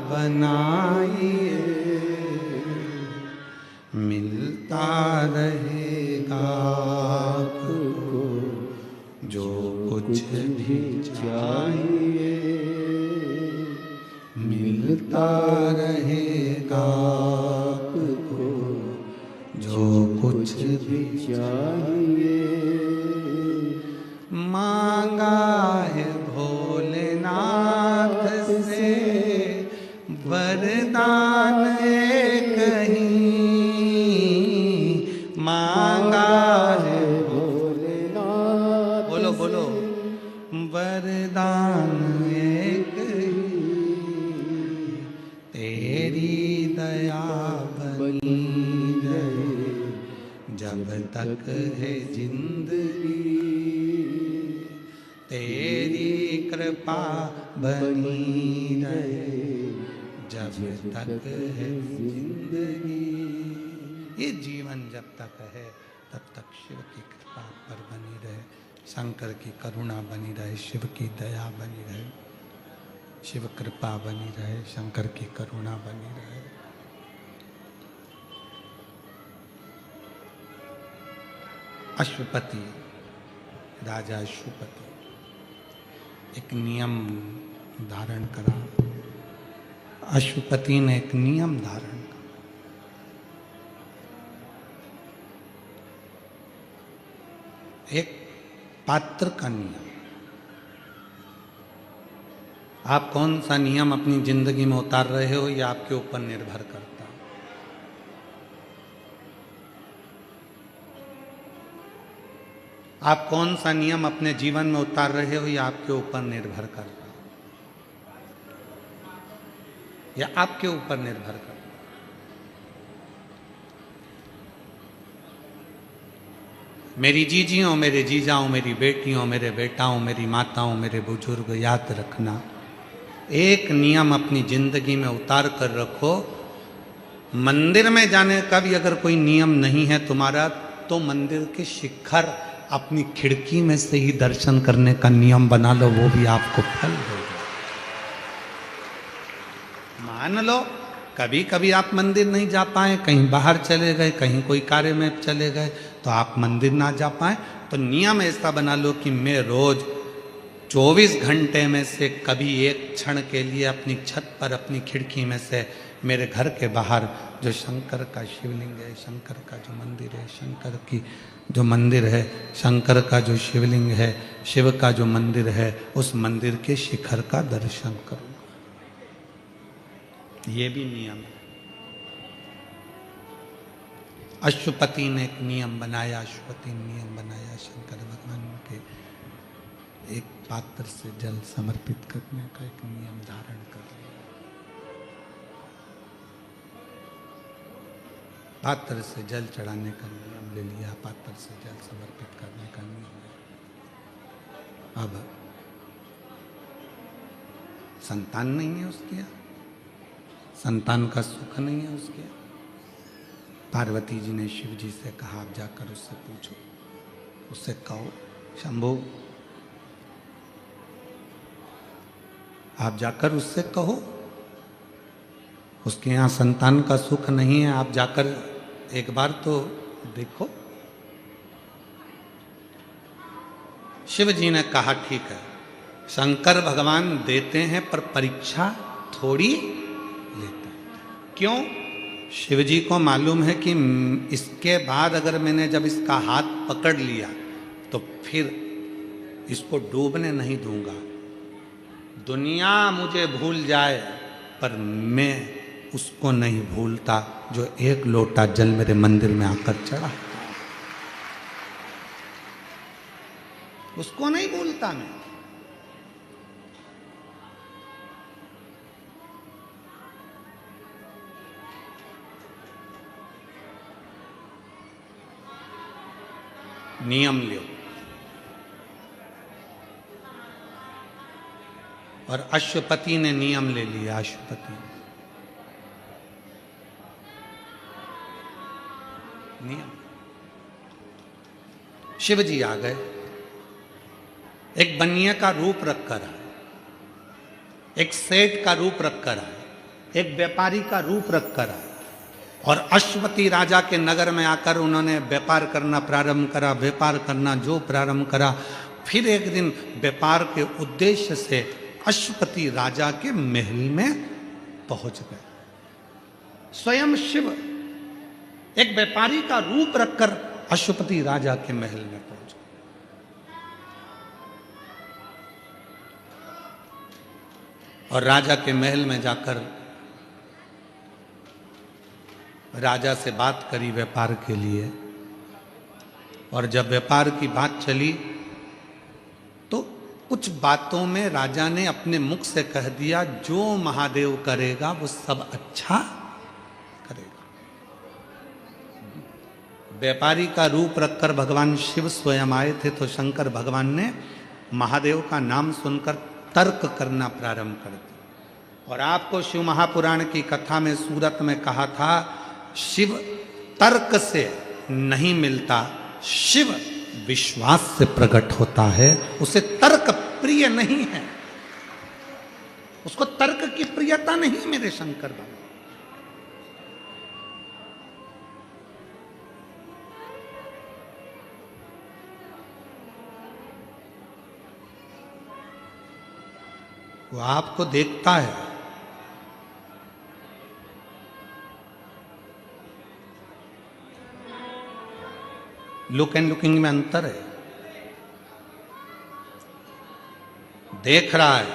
बनाइए, मिलता रहेगा आपको जो कुछ भी चाहिए, मिलता रहेगा आपको जो कुछ भी चाहिए। मांगा है भोलेनाथ से वरदान एक ही, मांगा है भोलेनाथ। बोलो बोलो, वरदान एक ही, तेरी दया बनी रहे जब तक है जिंदगी, तेरी कृपा बनी रहे जब तक है जिंदगी। ये जीवन जब तक है तब तक शिव की कृपा पर बनी रहे, शंकर की करुणा बनी रहे, शिव की दया बनी रहे, शिव कृपा बनी रहे, शंकर की करुणा बनी रहे। अश्वपति, राजा अश्वपति एक नियम धारण करा। अश्वपति ने एक नियम धारण करा। एक पात्र का नियम। आप कौन सा नियम अपनी जिंदगी में उतार रहे हो, यह आपके ऊपर निर्भर करता है। आप कौन सा नियम अपने जीवन में उतार रहे हो, यह आपके ऊपर निर्भर करता है, यह आपके ऊपर निर्भर करता है। मेरी जीजियों, मेरे जीजाओं, मेरी बेटियों, मेरे बेटाओं, मेरी माताओं, मेरे बुजुर्ग, याद रखना, एक नियम अपनी जिंदगी में उतार कर रखो। मंदिर में जाने का भी अगर कोई नियम नहीं है तुम्हारा, तो मंदिर के शिखर अपनी खिड़की में से ही दर्शन करने का नियम बना लो, वो भी आपको फल देगा। मान लो कभी कभी आप मंदिर नहीं जा पाए, कहीं बाहर चले गए, कहीं कोई कार्य में चले गए, तो आप मंदिर ना जा पाए, तो नियम ऐसा बना लो कि मैं रोज 24 घंटे में से कभी एक क्षण के लिए अपनी छत पर, अपनी खिड़की में से मेरे घर के बाहर जो शंकर का शिवलिंग है, शंकर का जो मंदिर है, शंकर की जो मंदिर है, शंकर का जो शिवलिंग है, शिव का जो मंदिर है, उस मंदिर के शिखर का दर्शन करूंगा। ये भी नियम है। अश्वपति ने एक नियम बनाया, अश्वपति ने नियम बनाया शंकर भगवान के एक पात्र से जल समर्पित करने का एक नियम धारण कर लिया। पात्र से जल चढ़ाने का नियम ले लिया, पात्र से जल समर्पित करने का नियम। अब संतान नहीं है उसके यहाँ, संतान का सुख नहीं है उसके यहाँ। पार्वती जी ने शिव जी से कहा, आप जाकर उससे पूछो, उससे कहो, शंभु आप जाकर उससे कहो, उसके यहाँ संतान का सुख नहीं है, आप जाकर एक बार तो देखो। शिव जी ने कहा ठीक है, शंकर भगवान देते हैं पर परीक्षा थोड़ी लेते हैं। क्यों? शिव जी को मालूम है कि इसके बाद अगर मैंने जब इसका हाथ पकड़ लिया तो फिर इसको डूबने नहीं दूंगा। दुनिया मुझे भूल जाए पर मैं उसको नहीं भूलता जो एक लोटा जल मेरे मंदिर में आकर चढ़ा, उसको नहीं भूलता मैं। नियम लो। और अश्वपति ने नियम ले लिया। अश्वपति नियम, शिव जी आ गए, एक बनिया का रूप रखकर आए, एक सेठ का रूप रखकर आए, एक व्यापारी का रूप रखकर आए, और अश्वपति राजा के नगर में आकर उन्होंने व्यापार करना प्रारंभ करा। व्यापार करना जो प्रारंभ करा, फिर एक दिन व्यापार के उद्देश्य से अश्वपति राजा के महल में पहुंच गए। स्वयं शिव एक व्यापारी का रूप रखकर अश्वपति राजा के महल में पहुंच गए। और राजा के महल में जाकर राजा से बात करी व्यापार के लिए। और जब व्यापार की बात चली तो कुछ बातों में राजा ने अपने मुख से कह दिया, जो महादेव करेगा वो सब अच्छा करेगा। व्यापारी का रूप रखकर भगवान शिव स्वयं आए थे तो शंकर भगवान ने महादेव का नाम सुनकर तर्क करना प्रारंभ कर दिया। और आपको शिव महापुराण की कथा में सूरत में कहा था, शिव तर्क से नहीं मिलता, शिव विश्वास से प्रकट होता है। उसे तर्क प्रिय नहीं है, उसको तर्क की प्रियता नहीं मेरे शंकर बाबा। वो आपको देखता है, लुक एंड लुकिंग में अंतर है। देख रहा है,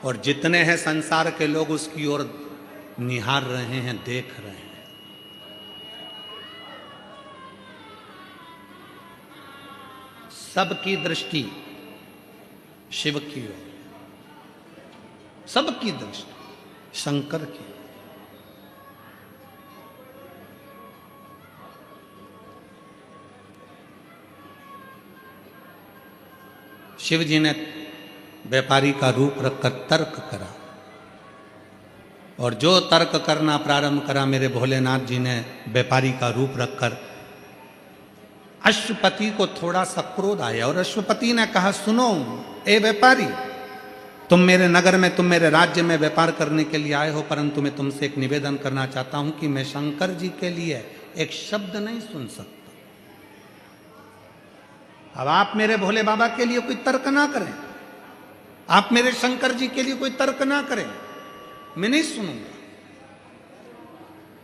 और जितने हैं संसार के लोग उसकी ओर निहार रहे हैं, देख रहे हैं। सबकी दृष्टि शिव की ओर, सबकी दृष्टि शंकर की। शिव जी ने व्यापारी का रूप रखकर तर्क करा, और जो तर्क करना प्रारंभ करा मेरे भोलेनाथ जी ने व्यापारी का रूप रखकर, अश्वपति को थोड़ा सा क्रोध आया। और अश्वपति ने कहा, सुनो ए व्यापारी, तुम मेरे नगर में, तुम मेरे राज्य में व्यापार करने के लिए आए हो, परंतु मैं तुमसे एक निवेदन करना चाहता हूं कि मैं शंकर जी के लिए एक शब्द नहीं सुन सकता। अब आप मेरे भोले बाबा के लिए कोई तर्क ना करें, आप मेरे शंकर जी के लिए कोई तर्क ना करें, मैं नहीं सुनूंगा।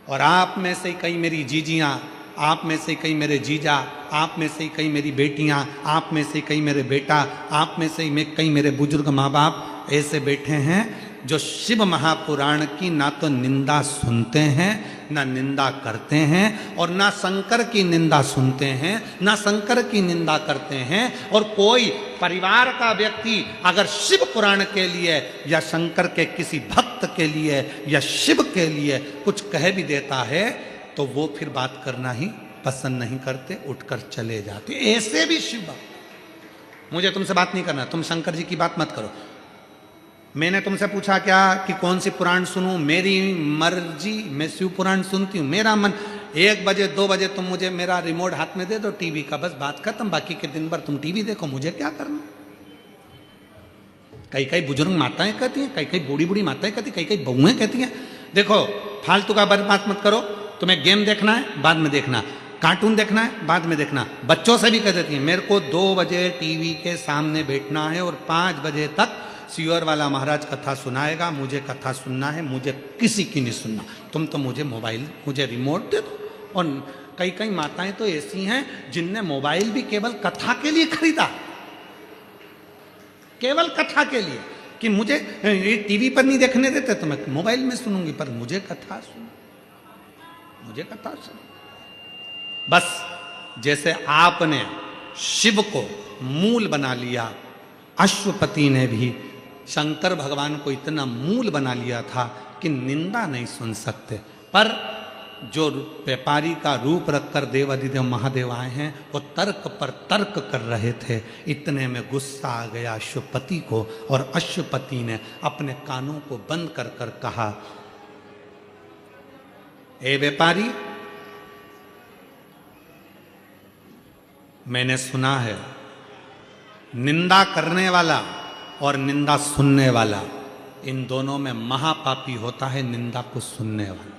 और आप में से कई मेरी जीजियां, आप में से कई मेरे जीजा, आप में से कई मेरी बेटियां, आप में से कई मेरे बेटा, आप में से कई मेरे बुजुर्ग माँ बाप ऐसे बैठे हैं जो शिव महापुराण की ना तो निंदा सुनते हैं, ना निंदा करते हैं, और ना शंकर की निंदा सुनते हैं, ना शंकर की निंदा करते हैं। और कोई परिवार का व्यक्ति अगर शिव पुराण के लिए या शंकर के किसी भक्त के लिए या शिव के लिए कुछ कह भी देता है तो वो फिर बात करना ही पसंद नहीं करते, उठकर चले जाते। ऐसे भी शिव भक्त, मुझे तुमसे बात नहीं करना, तुम शंकर जी की बात मत करो। मैंने तुमसे पूछा क्या कि कौन सी पुराण सुनूं, मेरी मर्जी, मैं शिव पुराण सुनती हूँ, मेरा मन। 1 बजे 2 बजे तुम मुझे मेरा रिमोट हाथ में दे दो टीवी का, बस बात खत्म। बाकी के दिन भर तुम टीवी देखो, मुझे क्या करना। कई कई बुजुर्ग माताएं कहती हैं, कई कई बूढ़ी बूढ़ी माताएं कहती, कई कई बहुएं कहती हैं, देखो फालतू का बात मत करो, तुम्हें गेम देखना है बाद में देखना, कार्टून देखना है बाद में देखना। बच्चों से भी कह देती है मेरे को 2 बजे टीवी के सामने बैठना है और 5 बजे तक सियोर वाला महाराज कथा सुनाएगा, मुझे कथा सुनना है, मुझे किसी की नहीं सुनना। तुम तो मुझे मोबाइल, मुझे रिमोट दे दो। और कई कई माताएं तो ऐसी हैं जिनने मोबाइल भी केवल कथा के लिए खरीदा, केवल कथा के लिए, कि मुझे ये टीवी पर नहीं देखने देते तो मैं मोबाइल में सुनूंगी, पर मुझे कथा सुनो, मुझे कथा सुनो। बस जैसे आपने शिव को मूल बना लिया, अश्वपति ने भी शंकर भगवान को इतना मूल बना लिया था कि निंदा नहीं सुन सकते। पर जो व्यापारी का रूप रखकर देवाधिदेव महादेव आए हैं वो तर्क पर तर्क कर रहे थे। इतने में गुस्सा आ गया अश्वपति को, और अश्वपति ने अपने कानों को बंद कर कर कहा, ए व्यापारी, मैंने सुना है निंदा करने वाला और निंदा सुनने वाला, इन दोनों में महापापी होता है निंदा को सुनने वाला।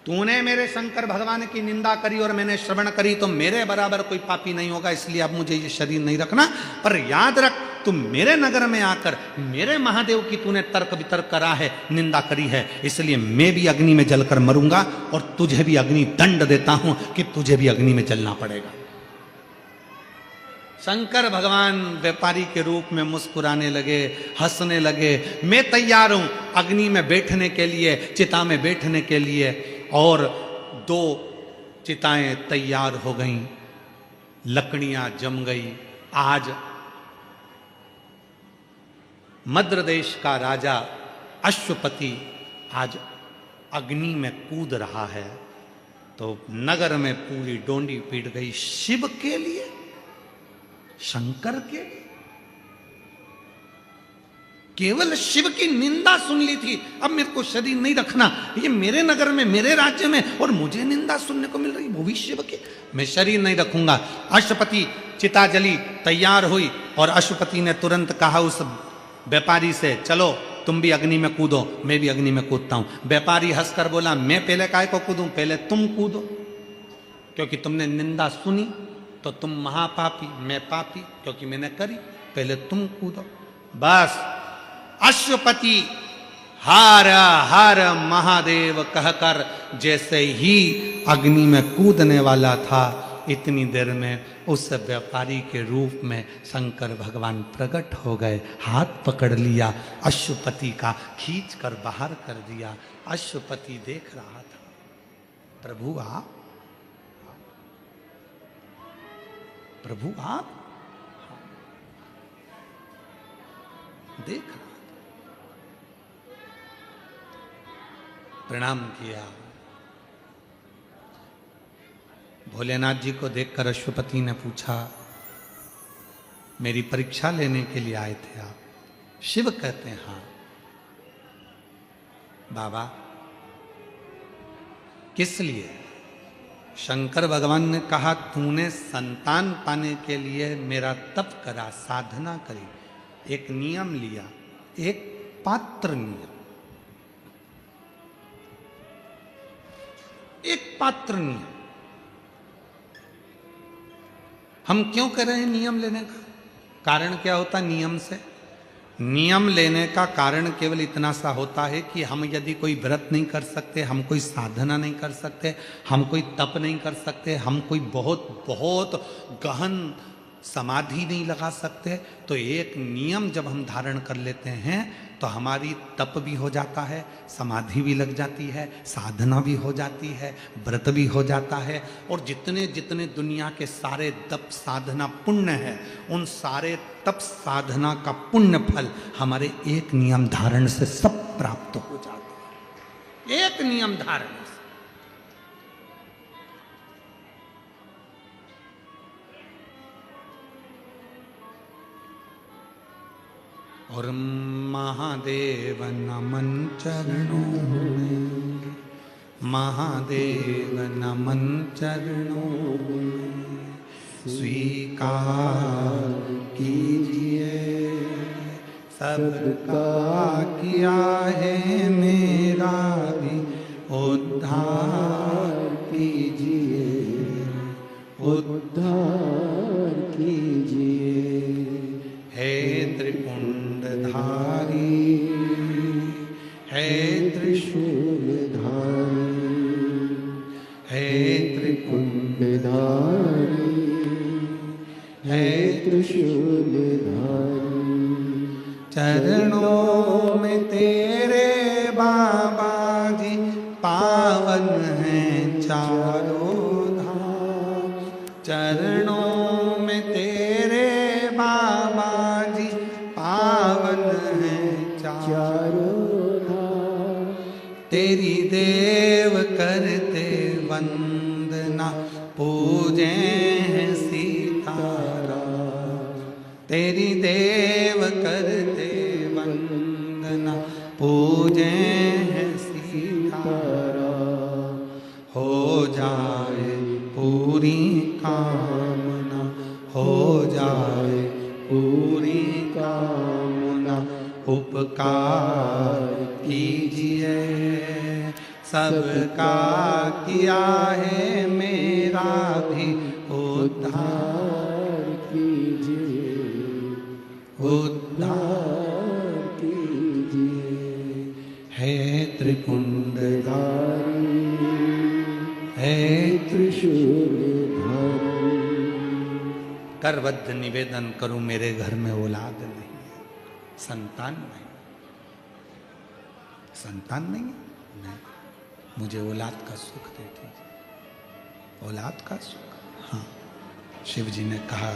तूने मेरे शंकर भगवान की निंदा करी और मैंने श्रवण करी, तो मेरे बराबर कोई पापी नहीं होगा, इसलिए अब मुझे ये शरीर नहीं रखना। पर याद रख, तुम मेरे नगर में आकर मेरे महादेव की तूने तर्क वितर्क करा है, निंदा करी है, इसलिए मैं भी अग्नि में जलकर मरूंगा और तुझे भी अग्नि दंड देता हूं कि तुझे भी अग्नि में जलना पड़ेगा। शंकर भगवान व्यापारी के रूप में मुस्कुराने लगे, हंसने लगे। मैं तैयार हूं अग्नि में बैठने के लिए, चिता में बैठने के लिए। और 2 चिताएं तैयार हो गईं, लकड़ियां जम गई। आज मद्र देश का राजा अश्वपति आज अग्नि में कूद रहा है, तो नगर में पूरी डोंडी पीट गई। शिव के लिए, शंकर के लिए, केवल शिव की निंदा सुन ली थी। अब मेरे को शरीर नहीं रखना, ये मेरे नगर में, मेरे राज्य में, और मुझे निंदा सुनने को मिल रही, वो भी शिव की, मैं शरीर नहीं रखूंगा। अश्वपति, चिता जली, तैयार हुई, और अश्वपति ने तुरंत कहा उस व्यापारी से, चलो तुम भी अग्नि में कूदो। मैं भी अग्नि में कूदता हूं। व्यापारी हंसकर बोला, मैं पहले काय को कूदूं, पहले तुम कूदो, क्योंकि तुमने निंदा सुनी तो तुम महापापी, मैं पापी क्योंकि मैंने करी, पहले तुम कूदो। बस अश्वपति हर हर महादेव कहकर जैसे ही अग्नि में कूदने वाला था, इतनी देर में उस व्यापारी के रूप में शंकर भगवान प्रकट हो गए। हाथ पकड़ लिया अश्वपति का, खींच कर बाहर कर दिया। अश्वपति देख रहा था, प्रभु आप, प्रभु आप, देख रहा था, प्रणाम किया। भोलेनाथ जी को देखकर अश्वपति ने पूछा, मेरी परीक्षा लेने के लिए आए थे आप? शिव कहते हैं हाँ। बाबा किस लिए? शंकर भगवान ने कहा, तूने संतान पाने के लिए मेरा तप करा, साधना करी, एक नियम लिया, एक पात्र नियम, एक पात्र नियम। हम क्यों कर रहे हैं नियम लेने का? कारण क्या होता है नियम से? नियम लेने का कारण केवल इतना सा होता है कि हम यदि कोई व्रत नहीं कर सकते, हम कोई साधना नहीं कर सकते, हम कोई तप नहीं कर सकते, हम कोई बहुत बहुत गहन समाधि नहीं लगा सकते, तो एक नियम जब हम धारण कर लेते हैं तो हमारी तप भी हो जाता है, समाधि भी लग जाती है, साधना भी हो जाती है, व्रत भी हो जाता है। और जितने जितने दुनिया के सारे तप साधना पुण्य है, उन सारे तप साधना का पुण्य फल हमारे एक नियम धारण से सब प्राप्त हो जाता है। एक नियम धारण से। और महादेव नमन चरणों में, महादेव नमन चरणों में, स्वीकार कीजिए सबका किया है मेरा भी उद्धार कीजिए। है त्रिशूल है त्रिपुंडधारी है त्रिशूलधारी। चरणों में तेरे बाबा जी पावन हैं चारों धाम। चरणों में तेरे बाबा जी पावन हैं चारों धाम। तेरी देव करते वंदना पूजे हैं सीताराम। तेरी देव करते वंदना पूजे हैं सीताराम। हो जाए पूरी कामना, हो जाए पूरी कामना। उपकार कीजिए सबका किया है मेरा भी उद्धार कीजिए, उद्धार कीजिए। है त्रिपुंडधारी है त्रिशूलधारी। करबद्ध निवेदन करूं मेरे घर में औलाद नहीं है, संतान नहीं, संतान नहीं है, नहीं। मुझे औलाद का सुख दे दीजिए, औलाद का सुख। हाँ, शिव जी ने कहा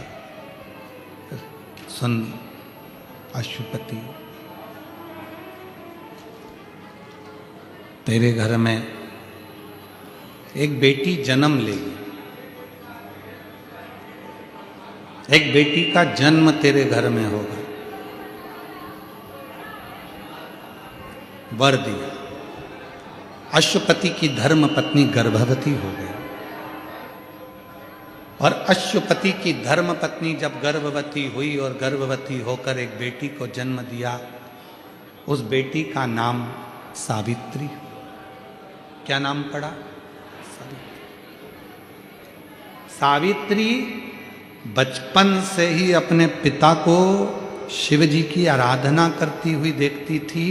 सुन अशुपति, तेरे घर में एक बेटी जन्म लेगी, एक बेटी का जन्म तेरे घर में होगा। वर दिया। अश्वपति की धर्म पत्नी गर्भवती हो गई और अश्वपति की धर्म पत्नी जब गर्भवती हुई और गर्भवती होकर एक बेटी को जन्म दिया, उस बेटी का नाम सावित्री। क्या नाम पड़ा? सावित्री। सावित्री बचपन से ही अपने पिता को शिव जी की आराधना करती हुई देखती थी,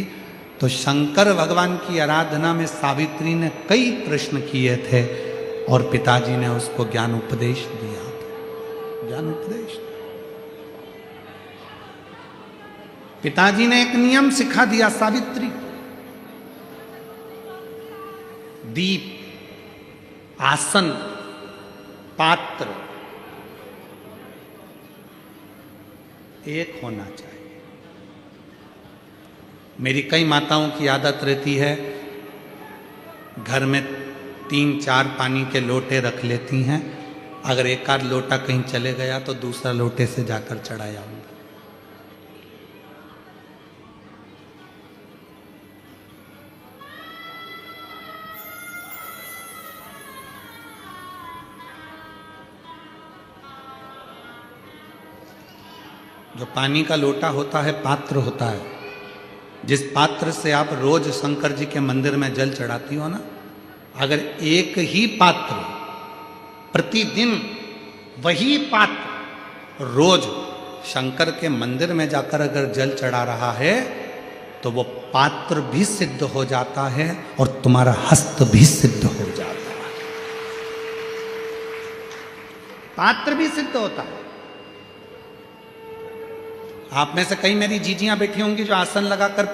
तो शंकर भगवान की आराधना में सावित्री ने कई प्रश्न किए थे और पिताजी ने उसको ज्ञान उपदेश दिया। ज्ञान उपदेश, पिताजी ने एक नियम सिखा दिया सावित्री। दीप, आसन, पात्र एक होना चाहिए। मेरी कई माताओं की आदत रहती है, घर में 3-4 पानी के लोटे रख लेती हैं। अगर एक आध लोटा कहीं चले गया तो दूसरा लोटे से जाकर चढ़ा आऊंगा। जो पानी का लोटा होता है, पात्र होता है, जिस पात्र से आप रोज शंकर जी के मंदिर में जल चढ़ाती हो ना, अगर एक ही पात्र प्रतिदिन वही पात्र रोज शंकर के मंदिर में जाकर अगर जल चढ़ा रहा है तो वो पात्र भी सिद्ध हो जाता है और तुम्हारा हस्त भी सिद्ध हो जाता है। पात्र भी सिद्ध होता है। आप में से कई मेरी जीजियां बैठी होंगी जो आसन लगाकर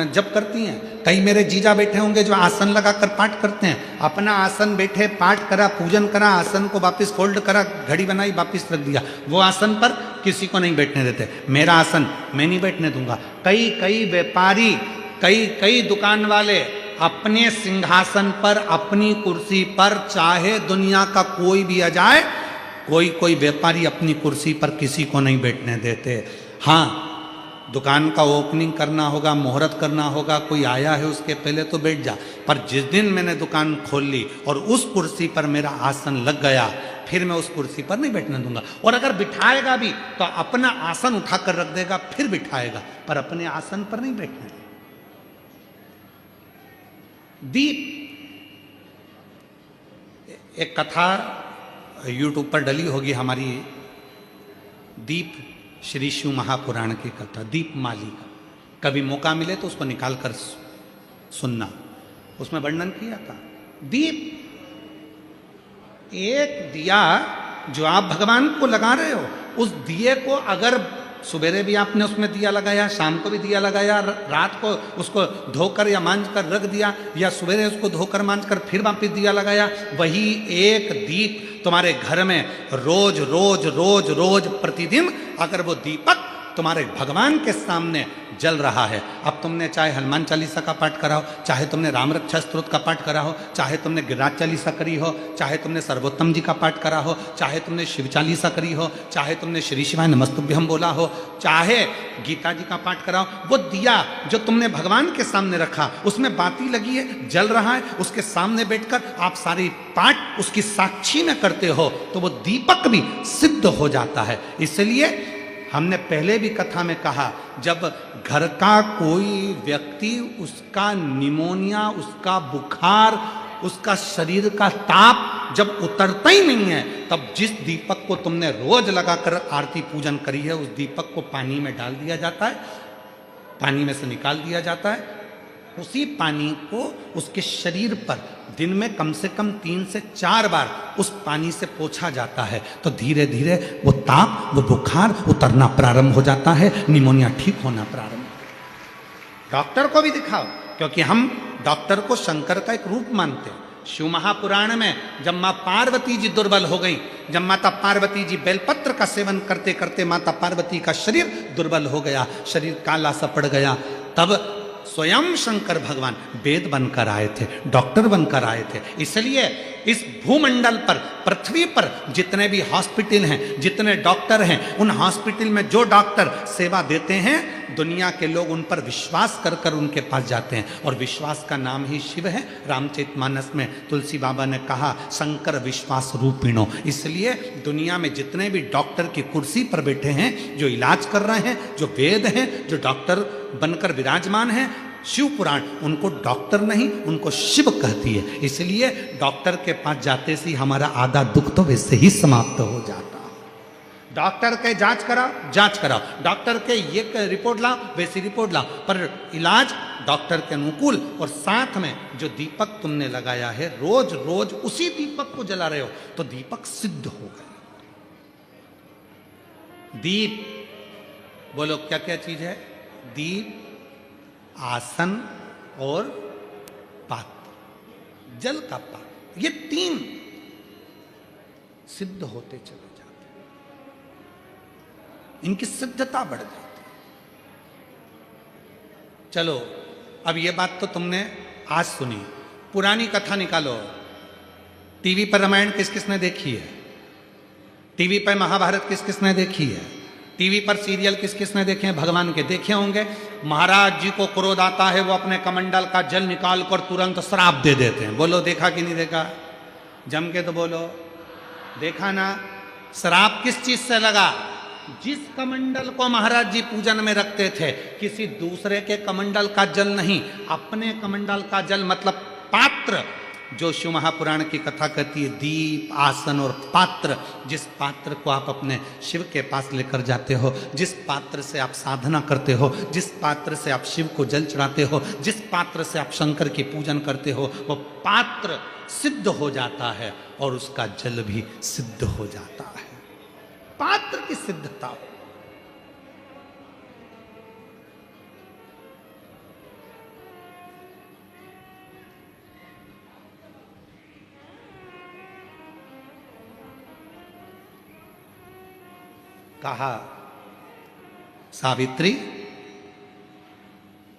जप करती हैं, कई मेरे जीजा बैठे होंगे जो आसन लगाकर पाठ करते हैं। अपना आसन बैठे, पाठ करा, पूजन करा, आसन को वापस फोल्ड करा, घड़ी बनाई, वापस रख दिया। वो आसन पर किसी को नहीं बैठने देते। मेरा आसन मैं नहीं बैठने दूंगा। कई व्यापारी, कई दुकान वाले अपने सिंहासन पर, अपनी कुर्सी पर, चाहे दुनिया का कोई भी आ जाए, कोई व्यापारी अपनी कुर्सी पर किसी को नहीं बैठने देते। हाँ, दुकान का ओपनिंग करना होगा, मुहूर्त करना होगा, कोई आया है उसके पहले तो बैठ जा। पर जिस दिन मैंने दुकान खोल ली और उस कुर्सी पर मेरा आसन लग गया, फिर मैं उस कुर्सी पर नहीं बैठने दूंगा। और अगर बिठाएगा भी तो अपना आसन उठाकर रख देगा, फिर बिठाएगा, पर अपने आसन पर नहीं बैठने देगा। दीप, एक कथा यूट्यूब पर डली होगी हमारी, दीप श्री शिव महापुराण की कथा, दीप माली का। कभी मौका मिले तो उसको निकाल कर सुनना, उसमें वर्णन किया था। दीप, एक दिया जो आप भगवान को लगा रहे हो, उस दिए को अगर सुबेरे भी आपने उसमें दिया लगाया, शाम को भी दिया लगाया, रात को उसको धोकर या मांझ कर रख दिया, या सुबेरे उसको धोकर मांझ कर फिर वापिस दिया लगाया, वही एक दीप तुम्हारे घर में रोज रोज रोज रोज प्रतिदिन अगर वो दीपक तुम्हारे भगवान के सामने जल रहा है। अब तुमने चाहे हनुमान चालीसा का पाठ करा हो, चाहे तुमने राम रक्षा स्तोत्र का पाठ करा हो, चाहे तुमने गिरिराज चालीसा करी हो, चाहे तुमने सर्वोत्तम जी का पाठ करा हो, चाहे तुमने शिव चालीसा करी हो, चाहे तुमने श्री शिवाय नमस्तुभ्यम बोला हो, चाहे गीता जी का पाठ करा हो, वो दिया जो तुमने भगवान के सामने रखा, उसमें बाती लगी है, जल रहा है, उसके सामने बैठकर आप सारी पाठ उसकी साक्षी में करते हो, तो वो दीपक भी सिद्ध हो जाता है। इसलिए हमने पहले भी कथा में कहा, जब घर का कोई व्यक्ति, उसका निमोनिया, उसका बुखार, उसका शरीर का ताप जब उतरता ही नहीं है, तब जिस दीपक को तुमने रोज लगाकर आरती पूजन करी है, उस दीपक को पानी में डाल दिया जाता है, पानी में से निकाल दिया जाता है, उसी पानी को उसके शरीर पर दिन में कम से कम 3 से 4 बार उस पानी से पोंछा जाता है, तो धीरे धीरे वो ताप, वो बुखार उतरना प्रारंभ हो जाता है, निमोनिया ठीक होना प्रारंभ। डॉक्टर को भी दिखाओ, क्योंकि हम डॉक्टर को शंकर का एक रूप मानते हैं। शिव महापुराण में जब माँ पार्वती जी दुर्बल हो गई, जब माता पार्वती जी बेलपत्र का सेवन करते करते माता पार्वती का शरीर दुर्बल हो गया, शरीर काला सा पड़ गया, तब स्वयं शंकर भगवान वेद बनकर आए थे, डॉक्टर बनकर आए थे। इसलिए इस भूमंडल पर, पृथ्वी पर जितने भी हॉस्पिटल हैं, जितने डॉक्टर हैं, उन हॉस्पिटल में जो डॉक्टर सेवा देते हैं, दुनिया के लोग उन पर विश्वास कर कर उनके पास जाते हैं, और विश्वास का नाम ही शिव है। रामचरितमानस में तुलसी बाबा ने कहा, शंकर विश्वास रूपिणो। इसलिए दुनिया में जितने भी डॉक्टर की कुर्सी पर बैठे हैं, जो इलाज कर रहे हैं, जो वेद हैं, जो डॉक्टर बनकर विराजमान हैं, शिव पुराण उनको डॉक्टर नहीं, उनको शिव कहती है। इसलिए डॉक्टर के पास जाते से हमारा आधा दुख तो वैसे ही समाप्त हो जाता। डॉक्टर के जांच कराओ, डॉक्टर के ये रिपोर्ट लाओ, वैसी रिपोर्ट लाओ, पर इलाज डॉक्टर के अनुकूल। और साथ में जो दीपक तुमने लगाया है, रोज रोज उसी दीपक को जला रहे हो, तो दीपक सिद्ध हो गए। दीप, बोलो क्या क्या चीज है? दीप, आसन और पात्र, जल का पात्र, ये 3 सिद्ध होते चले जाते हैं, इनकी सिद्धता बढ़ जाती है। चलो, अब ये बात तो तुमने आज सुनी, पुरानी कथा निकालो। टीवी पर रामायण किस किसने देखी है? टीवी पर महाभारत किस किसने देखी है? टीवी पर सीरियल किस किसने देखे हैं? भगवान के देखे होंगे। महाराज जी को क्रोध आता है, वो अपने कमंडल का जल निकाल कर तुरंत श्राप दे देते हैं। बोलो देखा कि नहीं देखा? जम के तो बोलो, देखा ना? श्राप किस चीज से लगा? जिस कमंडल को महाराज जी पूजन में रखते थे, किसी दूसरे के कमंडल का जल नहीं, अपने कमंडल का जल, मतलब पात्र, जो शिव महापुराण की कथा कहती है, दीप, आसन और पात्र। जिस पात्र को आप अपने शिव के पास लेकर जाते हो, जिस पात्र से आप साधना करते हो, जिस पात्र से आप शिव को जल चढ़ाते हो, जिस पात्र से आप शंकर की पूजन करते हो, वो पात्र सिद्ध हो जाता है और उसका जल भी सिद्ध हो जाता है। पात्र की सिद्धता हो। कहा, सावित्री,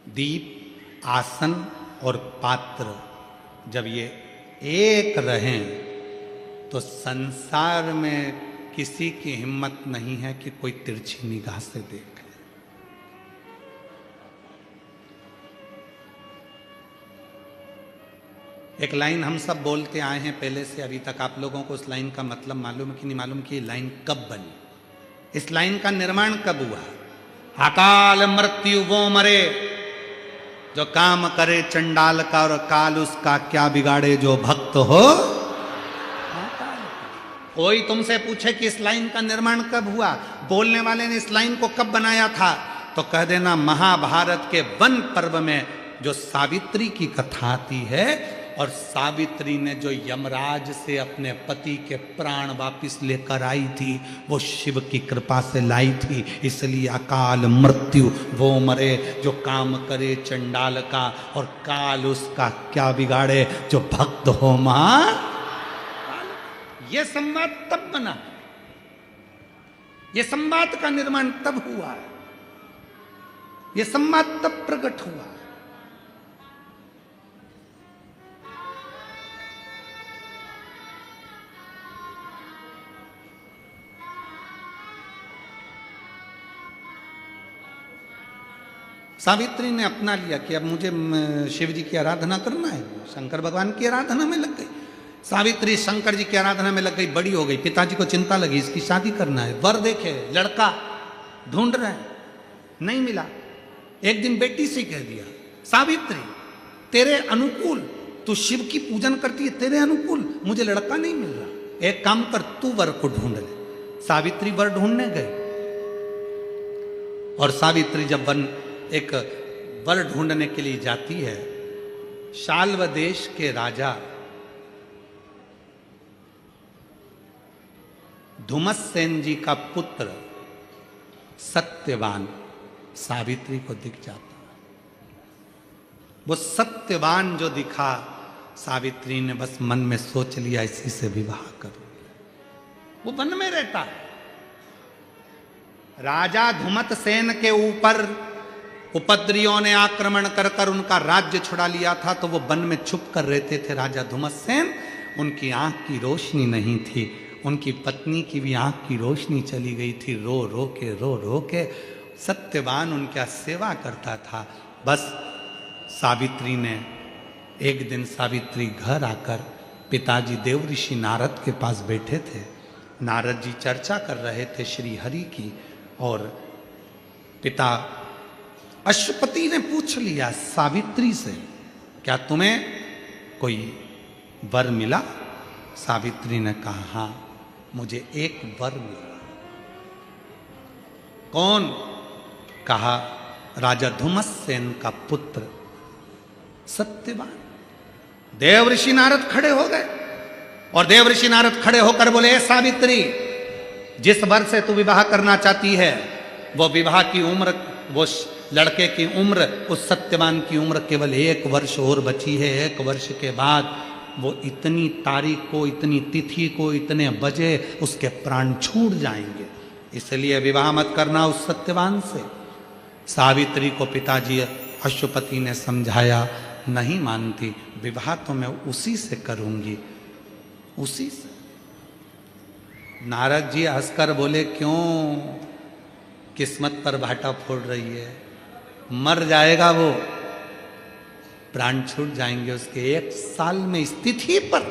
दीप, आसन और पात्र जब ये एक रहें, तो संसार में किसी की हिम्मत नहीं है कि कोई तिरछी निगाह से देखे। एक लाइन हम सब बोलते आए हैं पहले से अभी तक। आप लोगों को उस लाइन का मतलब मालूम है कि नहीं मालूम कि ये लाइन कब बनी? इस लाइन का निर्माण कब हुआ? अकाल मृत्यु वो मरे जो काम करे चंडाल का, और काल उसका क्या बिगाड़े जो भक्त हो। कोई तुमसे पूछे कि इस लाइन का निर्माण कब हुआ, बोलने वाले ने इस लाइन को कब बनाया था, तो कह देना महाभारत के वन पर्व में जो सावित्री की कथा आती है, और सावित्री ने जो यमराज से अपने पति के प्राण वापिस लेकर आई थी, वो शिव की कृपा से लाई थी। इसलिए अकाल मृत्यु वो मरे जो काम करे चंडाल का, और काल उसका क्या बिगाड़े जो भक्त हो मां। ये संवाद तब बना, ये संवाद का निर्माण तब हुआ, ये संवाद तब प्रकट हुआ। सावित्री ने अपना लिया कि अब मुझे शिव जी की आराधना करना है, शंकर भगवान की आराधना में लग गई। सावित्री शंकर जी की आराधना में लग गई, बड़ी हो गई। पिताजी को चिंता लगी इसकी शादी करना है, वर देखे, लड़का ढूंढ रहे हैं, नहीं मिला। एक दिन बेटी से कह दिया, सावित्री तेरे अनुकूल, तू शिव की पूजन करती है, तेरे अनुकूल मुझे लड़का नहीं मिल रहा, एक काम कर तू वर को ढूंढ ले। सावित्री वर ढूंढने गई, और सावित्री जब एक वर ढूंढने के लिए जाती है, शाल्व देश के राजा धुमस्सेन जी का पुत्र सत्यवान सावित्री को दिख जाता। वो सत्यवान जो दिखा, सावित्री ने बस मन में सोच लिया इसी से विवाह करो। वो वन में रहता है। राजा धुमत सेन के ऊपर उपद्रवियों ने आक्रमण कर कर उनका राज्य छुड़ा लिया था, तो वो वन में छुप कर रहते थे राजा धुमतसेन। उनकी आंख की रोशनी नहीं थी, उनकी पत्नी की भी आंख की रोशनी चली गई थी। रो रो के सत्यवान उनका सेवा करता था। बस सावित्री ने एक दिन, सावित्री घर आकर, पिताजी देव ऋषि नारद के पास बैठे थे। नारद जी चर्चा कर रहे थे श्री हरि की, और पिता अश्वपति ने पूछ लिया सावित्री से, क्या तुम्हें कोई वर मिला? सावित्री ने कहा, हाँ मुझे एक वर मिला। कौन? कहा, राजा धुमस्सेन का पुत्र सत्यवान। देव ऋषि नारद खड़े हो गए, और देव ऋषि नारद खड़े होकर बोले, सावित्री जिस वर से तू विवाह करना चाहती है, वो विवाह की उम्र, वो लड़के की उम्र, उस सत्यवान की उम्र केवल 1 वर्ष और बची है। 1 वर्ष के बाद वो इतनी तारीख को, इतनी तिथि को, इतने बजे उसके प्राण छूट जाएंगे, इसलिए विवाह मत करना उस सत्यवान से। सावित्री को पिताजी अश्वपति ने समझाया, नहीं मानती, विवाह तो मैं उसी से करूंगी, उसी से। नारद जी हंसकर बोले, क्यों किस्मत पर भाटा फोड़ रही है? मर जाएगा वो, प्राण छूट जाएंगे उसके 1 साल में स्थिति पर।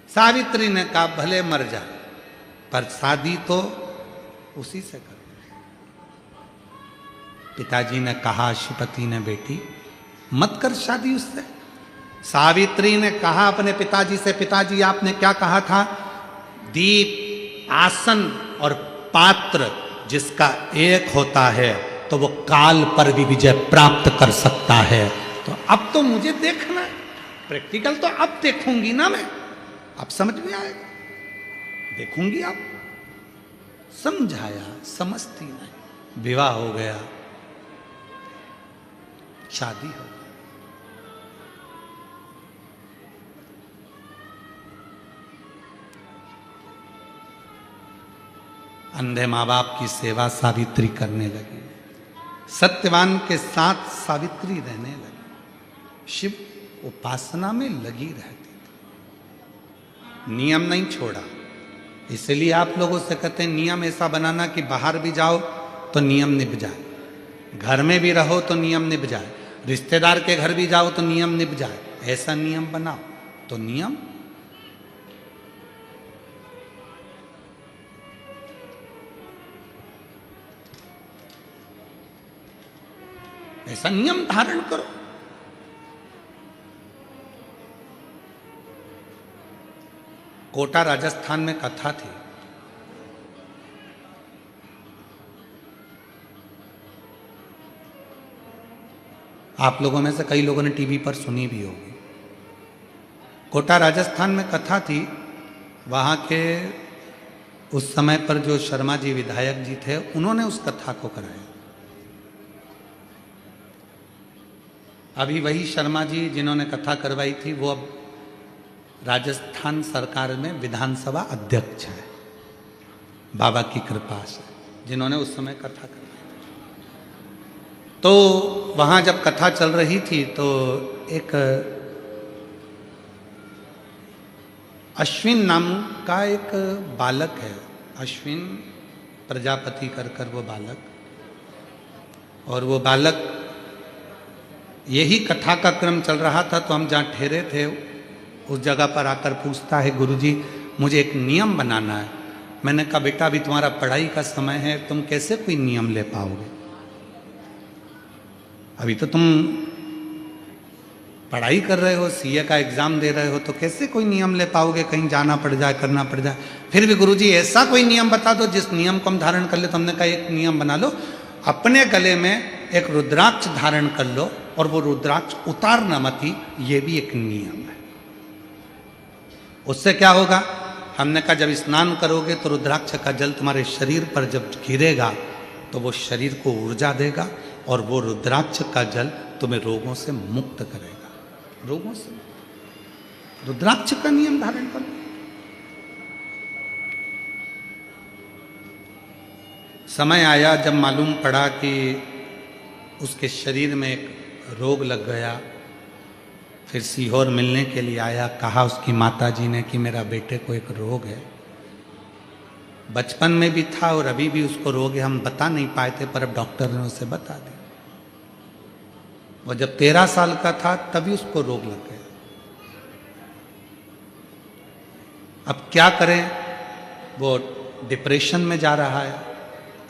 सावित्री ने कहा, भले मर जाए, पर शादी तो उसी से कर। पिताजी ने कहा, अश्वपति ने, बेटी मत कर शादी उससे। सावित्री ने कहा अपने पिताजी से, पिताजी आपने क्या कहा था? दीप, आसन और पात्र जिसका एक होता है, तो वो काल पर भी विजय प्राप्त कर सकता है। तो अब तो मुझे देखना है, प्रैक्टिकल तो अब देखूंगी ना मैं, अब समझ में आएगा, देखूंगी। अब समझाया, समझती नहीं। विवाह हो गया, शादी हो गई। अंधे माँ बाप की सेवा सावित्री करने लगी, सत्यवान के साथ सावित्री रहने लगी, शिव उपासना में लगी रहती थी, नियम नहीं छोड़ा। इसलिए आप लोगों से कहते हैं नियम ऐसा बनाना कि बाहर भी जाओ तो नियम निभ जाए, घर में भी रहो तो नियम निभ जाए, रिश्तेदार के घर भी जाओ तो नियम निभ जाए। ऐसा नियम बनाओ तो नियम। ऐसा नियम धारण करो। कोटा राजस्थान में कथा थी, आप लोगों में से कई लोगों ने टीवी पर सुनी भी होगी। कोटा राजस्थान में कथा थी। वहाँ के उस समय पर जो शर्मा जी विधायक जी थे, उन्होंने उस कथा को कराया। अभी वही शर्मा जी जिन्होंने कथा करवाई थी, वो अब राजस्थान सरकार में विधानसभा अध्यक्ष है, बाबा की कृपा से, जिन्होंने उस समय कथा करवाई। तो वहाँ जब कथा चल रही थी तो एक अश्विन नाम का एक बालक है, अश्विन प्रजापति कर वो बालक, और वो बालक, यही कथा का क्रम चल रहा था तो हम जहाँ ठहरे थे उस जगह पर आकर पूछता है, गुरुजी मुझे एक नियम बनाना है। मैंने कहा बेटा अभी तुम्हारा पढ़ाई का समय है, तुम कैसे कोई नियम ले पाओगे, अभी तो तुम पढ़ाई कर रहे हो, सीए का एग्जाम दे रहे हो, तो कैसे कोई नियम ले पाओगे, कहीं जाना पड़ जाए, करना पड़ जाए। फिर भी गुरुजी ऐसा कोई नियम बता दो जिस नियम को हम धारण कर ले। तो हमने कहा एक नियम बना लो, अपने गले में एक रुद्राक्ष धारण कर लो और वो रुद्राक्ष उतारना मत ही, ये भी एक नियम है। उससे क्या होगा? हमने कहा जब स्नान करोगे तो रुद्राक्ष का जल तुम्हारे शरीर पर जब गिरेगा तो वो शरीर को ऊर्जा देगा और वो रुद्राक्ष का जल तुम्हें रोगों से मुक्त करेगा, रोगों से। रुद्राक्ष का नियम धारण करो। समय आया जब मालूम पड़ा कि उसके शरीर में एक रोग लग गया। फिर सीहोर मिलने के लिए आया, कहा उसकी माताजी ने कि मेरा बेटे को एक रोग है, बचपन में भी था और अभी भी उसको रोग है, हम बता नहीं पाए थे, पर अब डॉक्टर ने उसे बता दिया। वो जब 13 साल का था तभी उसको रोग लग गया। अब क्या करें, वो डिप्रेशन में जा रहा है।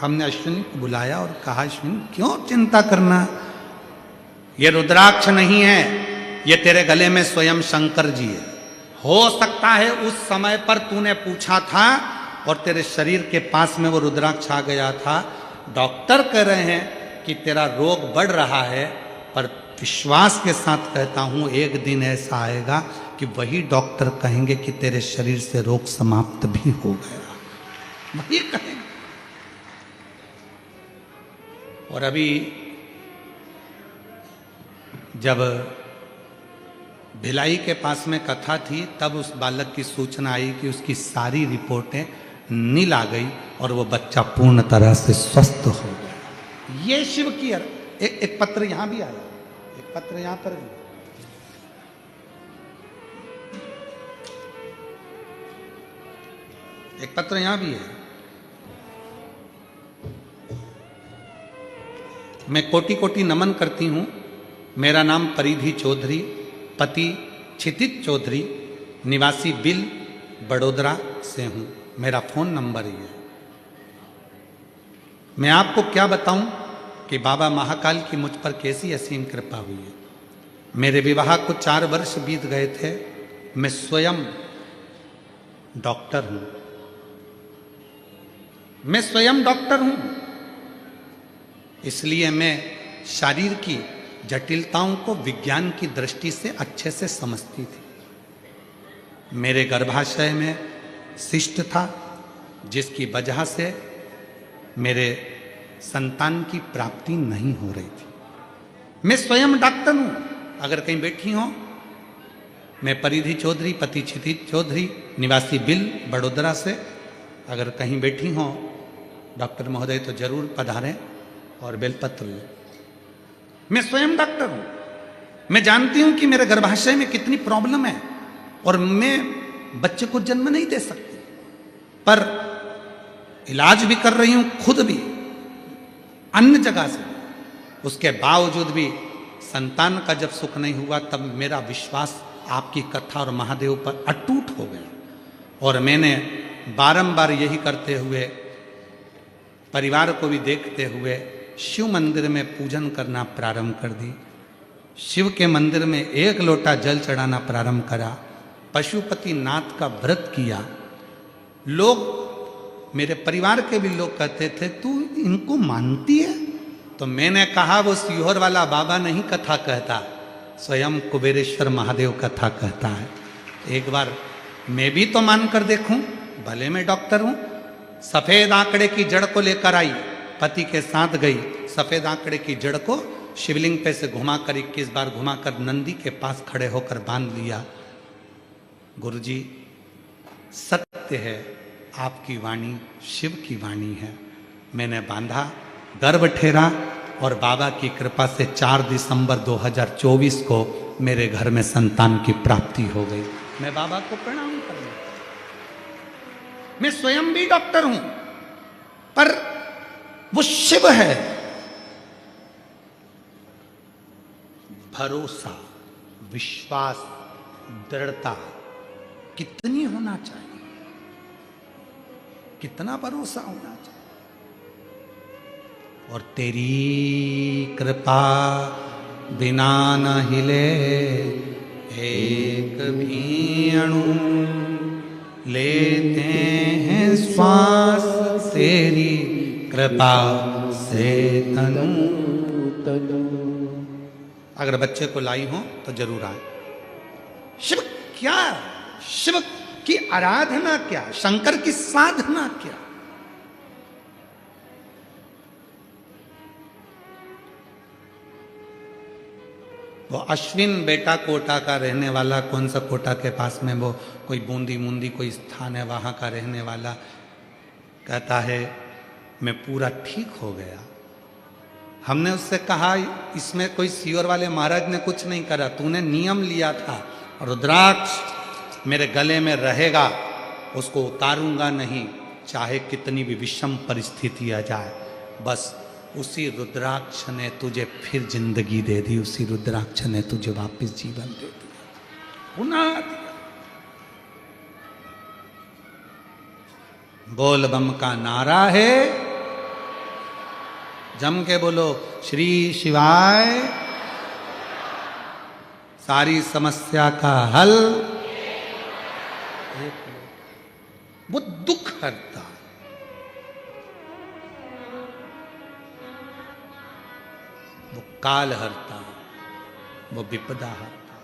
हमने अश्विनी को बुलाया और कहा, अश्विनी क्यों चिंता करना, ये रुद्राक्ष नहीं है, ये तेरे गले में स्वयं शंकर जी है। हो सकता है उस समय पर तूने पूछा था और तेरे शरीर के पास में वो रुद्राक्ष आ गया था। डॉक्टर कह रहे हैं कि तेरा रोग बढ़ रहा है, पर विश्वास के साथ कहता हूं एक दिन ऐसा आएगा कि वही डॉक्टर कहेंगे कि तेरे शरीर से रोग समाप्त भी हो गया, वही कहेंगे। और अभी जब भिलाई के पास में कथा थी तब उस बालक की सूचना आई कि उसकी सारी रिपोर्टें नील आ गई और वो बच्चा पूर्ण तरह से स्वस्थ हो गया। ये शिव की एक पत्र यहां भी आया, एक पत्र यहां पर भी। एक पत्र यहां भी है। मैं कोटि कोटि नमन करती हूं। मेरा नाम परिधि चौधरी, पति क्षितिज चौधरी, निवासी बिल बड़ोदरा से हूं। मेरा फोन नंबर ही है। मैं आपको क्या बताऊं कि बाबा महाकाल की मुझ पर कैसी असीम कृपा हुई है। मेरे विवाह को 4 वर्ष बीत गए थे। मैं स्वयं डॉक्टर हूं, मैं स्वयं डॉक्टर हूं, इसलिए मैं शरीर की जटिलताओं को विज्ञान की दृष्टि से अच्छे से समझती थी। मेरे गर्भाशय में शिष्ट था जिसकी वजह से मेरे संतान की प्राप्ति नहीं हो रही थी। मैं स्वयं डॉक्टर हूं। अगर कहीं बैठी हो, मैं परिधि चौधरी, पति क्षितिज चौधरी, निवासी बिल बड़ोदरा से, अगर कहीं बैठी हो डॉक्टर महोदय तो जरूर पधारें और बेलपत्र लें। मैं स्वयं डॉक्टर हूं। मैं जानती हूं कि मेरे गर्भाशय में कितनी प्रॉब्लम है और मैं बच्चे को जन्म नहीं दे सकती, पर इलाज भी कर रही हूं खुद भी अन्य जगह से। उसके बावजूद भी संतान का जब सुख नहीं हुआ तब मेरा विश्वास आपकी कथा और महादेव पर अटूट हो गया और मैंने बारंबार यही करते हुए, परिवार को भी देखते हुए शिव मंदिर में पूजन करना प्रारंभ कर दी। शिव के मंदिर में 1 लोटा जल चढ़ाना प्रारंभ करा। पशुपति नाथ का व्रत किया। लोग, मेरे परिवार के भी लोग कहते थे, तू इनको मानती है? तो मैंने कहा वो सीहोर वाला बाबा नहीं कथा कहता, स्वयं कुबेरेश्वर महादेव कथा कहता है। एक बार मैं भी तो मान कर देखूं, भले मैं डॉक्टर हूं। सफेद आंकड़े की जड़ को लेकर आई, पति के साथ गई, सफेद आंकड़े की जड़ को शिवलिंग पे से घुमाकर 21 बार घुमाकर नंदी के पास खड़े होकर बांध लिया। गुरुजी सत्य है, आपकी वाणी शिव की वाणी है। मैंने बांधा, गर्भ ठहरा और बाबा की कृपा से 4 दिसंबर 2024 को मेरे घर में संतान की प्राप्ति हो गई। मैं बाबा को प्रणाम कर रहा हूं। मैं स्वयं भी डॉक्टर हूं, पर वो शिव है। भरोसा, विश्वास, दृढ़ता कितनी होना चाहिए, कितना भरोसा होना चाहिए। और तेरी कृपा बिना न हिले एक भी अणु, लेते हैं श्वास तेरी कृपा से तनु तनु। अगर बच्चे को लाई हो तो जरूर आए। शिव क्या, शिव की आराधना क्या, शंकर की साधना क्या। वो अश्विन बेटा कोटा का रहने वाला, कौन सा कोटा के पास में वो कोई बूंदी मुंदी कोई स्थान है, वहां का रहने वाला कहता है मैं पूरा ठीक हो गया। हमने उससे कहा इसमें कोई सीहोर वाले महाराज ने कुछ नहीं करा, तूने नियम लिया था रुद्राक्ष मेरे गले में रहेगा, उसको उतारूंगा नहीं, चाहे कितनी भी विषम परिस्थिति आ जाए। बस उसी रुद्राक्ष ने तुझे फिर जिंदगी दे दी, उसी रुद्राक्ष ने तुझे वापस जीवन दे दिया, पुनः दिया। बोल बम का नारा है, जम के बोलो श्री शिवाय, सारी समस्या का हल वो दुख हरता, वो काल हरता, वो विपदा हरता।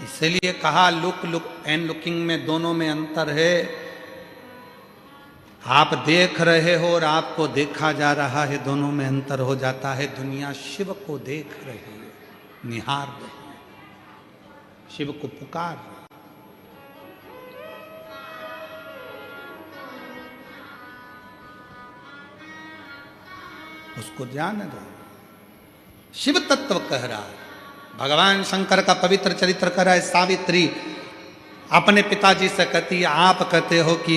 इसलिए कहा लुक लुक एंड लुकिंग में दोनों में अंतर है। आप देख रहे हो और आपको देखा जा रहा है, दोनों में अंतर हो जाता है। दुनिया शिव को देख रही है, निहार रही है, शिव को पुकार रही है। उसको जाने दो, शिव तत्व कह रहा है। भगवान शंकर का पवित्र चरित्र कह रहा है। सावित्री अपने पिताजी से कहती है, आप कहते हो कि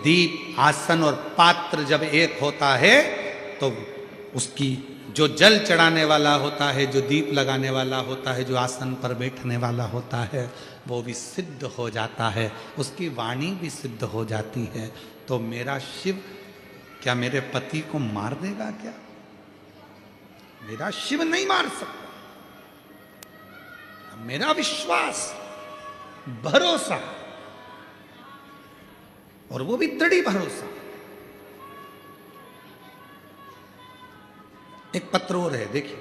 दीप, आसन और पात्र जब एक होता है तो उसकी जो जल चढ़ाने वाला होता है, जो दीप लगाने वाला होता है, जो आसन पर बैठने वाला होता है, वो भी सिद्ध हो जाता है, उसकी वाणी भी सिद्ध हो जाती है। तो मेरा शिव क्या मेरे पति को मार देगा क्या? मेरा शिव नहीं मार सकता। मेरा विश्वास, भरोसा, और वो भी दृढ़ भरोसा। एक पत्र और है, देखिए।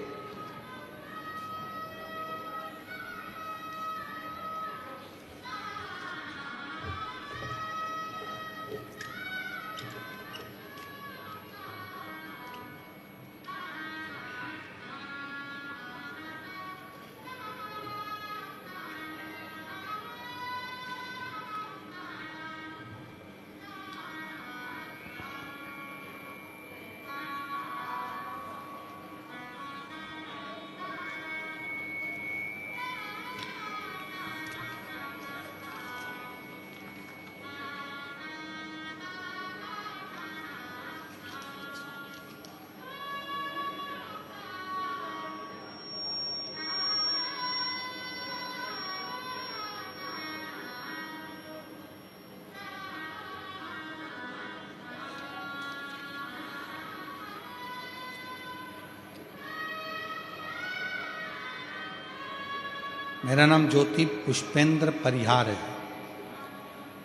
मेरा नाम ज्योति पुष्पेंद्र परिहार है।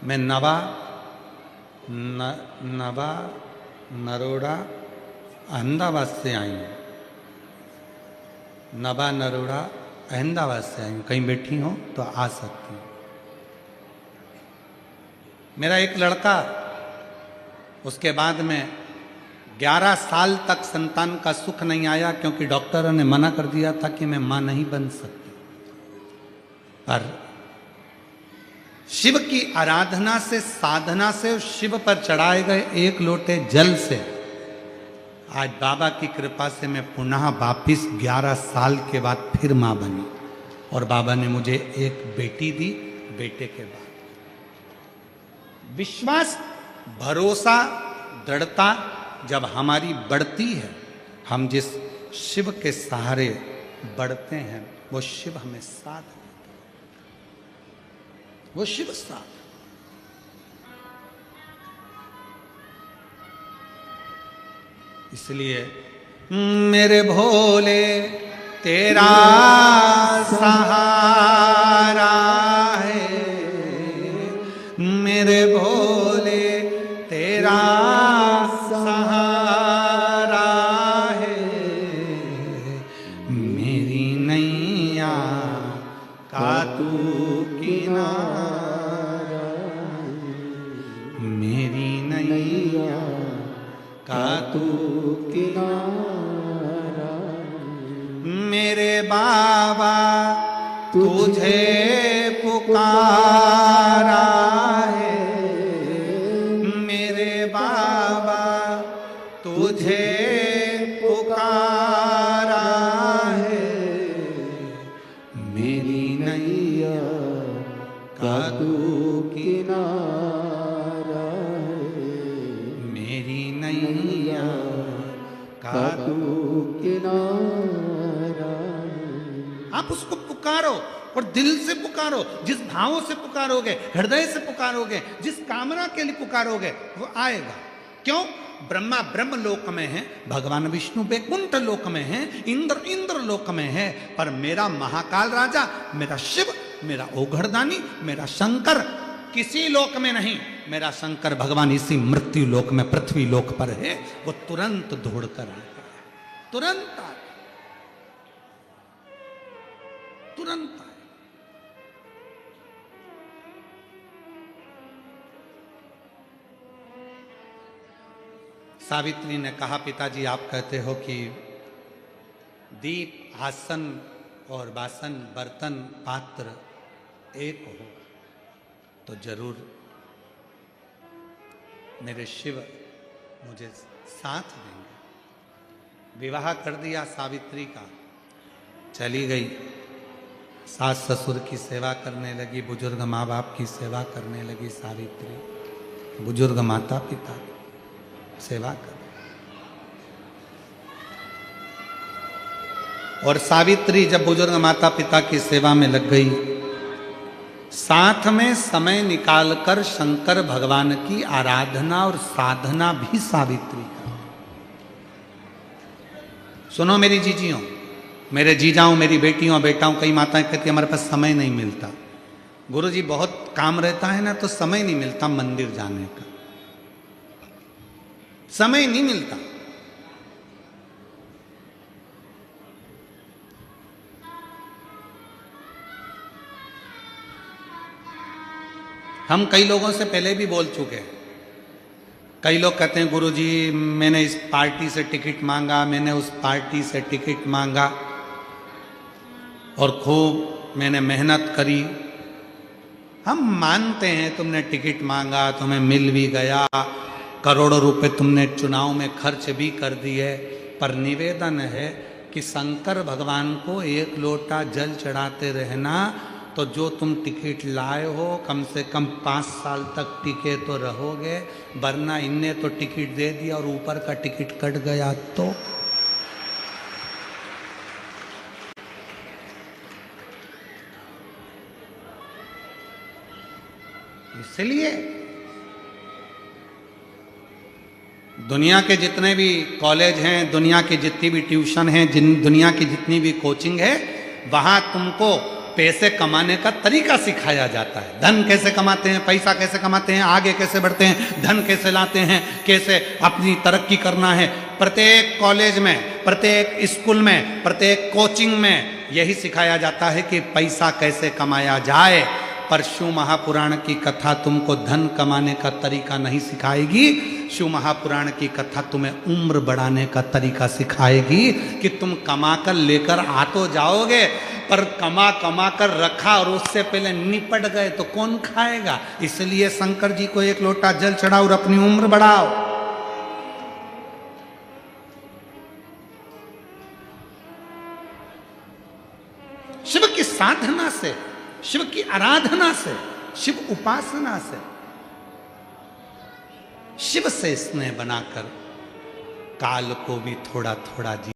मैं नवा नरोड़ा अहमदाबाद से आई हूँ, नभा नरोड़ा अहमदाबाद से आई हूँ, कहीं बैठी हो तो आ सकती हूँ। मेरा एक लड़का, उसके बाद में 11 साल तक संतान का सुख नहीं आया, क्योंकि डॉक्टरों ने मना कर दिया था कि मैं मां नहीं बन सकती। पर शिव की आराधना से, साधना से, शिव पर चढ़ाए गए एक लोटे जल से आज बाबा की कृपा से मैं पुनः वापिस 11 साल के बाद फिर मां बनी, और बाबा ने मुझे एक बेटी दी। बेटे के बाद विश्वास, भरोसा, दृढ़ता जब हमारी बढ़ती है, हम जिस शिव के सहारे बढ़ते हैं, वो शिव हमें साथ देता है, वो शिव साथ। इसलिए मेरे भोले तेरा सहारा है, मेरे भोले तेरा सहारा है, मेरी नैया का तू किनारा, मेरी नैया का तू किनारा, मेरे बाबा तुझे पुकारा है, मेरे बाबा तुझे पुकारा है, मेरी नैया का तू किनारा है, मेरी नैया का तू किनारा। आप उसको पुकारो और दिल से पुकारो, जिस भावों से पुकारोगे, हृदय से पुकारोगे, जिस कामना के लिए पुकारोगे, वो आएगा। क्यों? ब्रह्मा ब्रह्म लोक में है, भगवान विष्णु वैकुंठ लोक में है, इंद्र इंद्र लोक में है, पर मेरा महाकाल राजा, मेरा शिव, मेरा ओघड़दानी, मेरा शंकर किसी लोक में नहीं। मेरा शंकर भगवान इसी मृत्यु लोक में, पृथ्वी लोक पर है। वो तुरंत दौड़कर आएगा, तुरंत आए, तुरंत आए। सावित्री ने कहा, पिताजी आप कहते हो कि दीप, आसन और बासन, बर्तन, पात्र एक हो, तो जरूर मेरे शिव मुझे साथ देंगे। विवाह कर दिया सावित्री का, चली गई, सास ससुर की सेवा करने लगी, बुजुर्ग माँ बाप की सेवा करने लगी सावित्री, बुजुर्ग माता पिता की सेवा कर। और सावित्री जब बुजुर्ग माता पिता की सेवा में लग गई, साथ में समय निकालकर शंकर भगवान की आराधना और साधना भी सावित्री का। सुनो मेरी जीजियों, मेरे जीजाओं, मेरी बेटियों बेटाओं, कई माताएं कहती हमारे पास समय नहीं मिलता। गुरुजी बहुत काम रहता है ना, तो समय नहीं मिलता मंदिर जाने का, समय नहीं मिलता। हम कई लोगों से पहले भी बोल चुके हैं। कई लोग कहते हैं गुरुजी मैंने इस पार्टी से टिकट मांगा, मैंने उस पार्टी से टिकट मांगा और खूब मैंने मेहनत करी। हम मानते हैं तुमने टिकट मांगा, तुम्हें मिल भी गया, करोड़ों रुपए तुमने चुनाव में खर्च भी कर दिए, पर निवेदन है कि शंकर भगवान को एक लोटा जल चढ़ाते रहना। तो जो तुम टिकट लाए हो कम से कम 5 साल तक टिके तो रहोगे, वरना इनने तो टिकट दे दिया और ऊपर का टिकट कट गया तो। इसलिए दुनिया के जितने भी कॉलेज हैं, दुनिया की जितनी भी ट्यूशन हैं, दुनिया की जितनी भी कोचिंग है, वहां तुमको पैसे कमाने का तरीका सिखाया जाता है। धन कैसे कमाते हैं, पैसा कैसे कमाते हैं, आगे कैसे बढ़ते हैं, धन कैसे लाते हैं, कैसे अपनी तरक्की करना है, प्रत्येक कॉलेज में, प्रत्येक स्कूल में, प्रत्येक कोचिंग में यही सिखाया जाता है कि पैसा कैसे कमाया जाए। पर शिव महापुराण की कथा तुमको धन कमाने का तरीका नहीं सिखाएगी। शिव महापुराण की कथा तुम्हें उम्र बढ़ाने का तरीका सिखाएगी कि तुम कमा कर लेकर आ तो जाओगे, पर कमा कमा कर रखा और उससे पहले निपट गए तो कौन खाएगा। इसलिए शंकर जी को एक लोटा जल चढ़ाओ और अपनी उम्र बढ़ाओ। शिव की साधना से, शिव की आराधना से, शिव उपासना से, शिव से स्नेह बनाकर काल को भी थोड़ा थोड़ा जी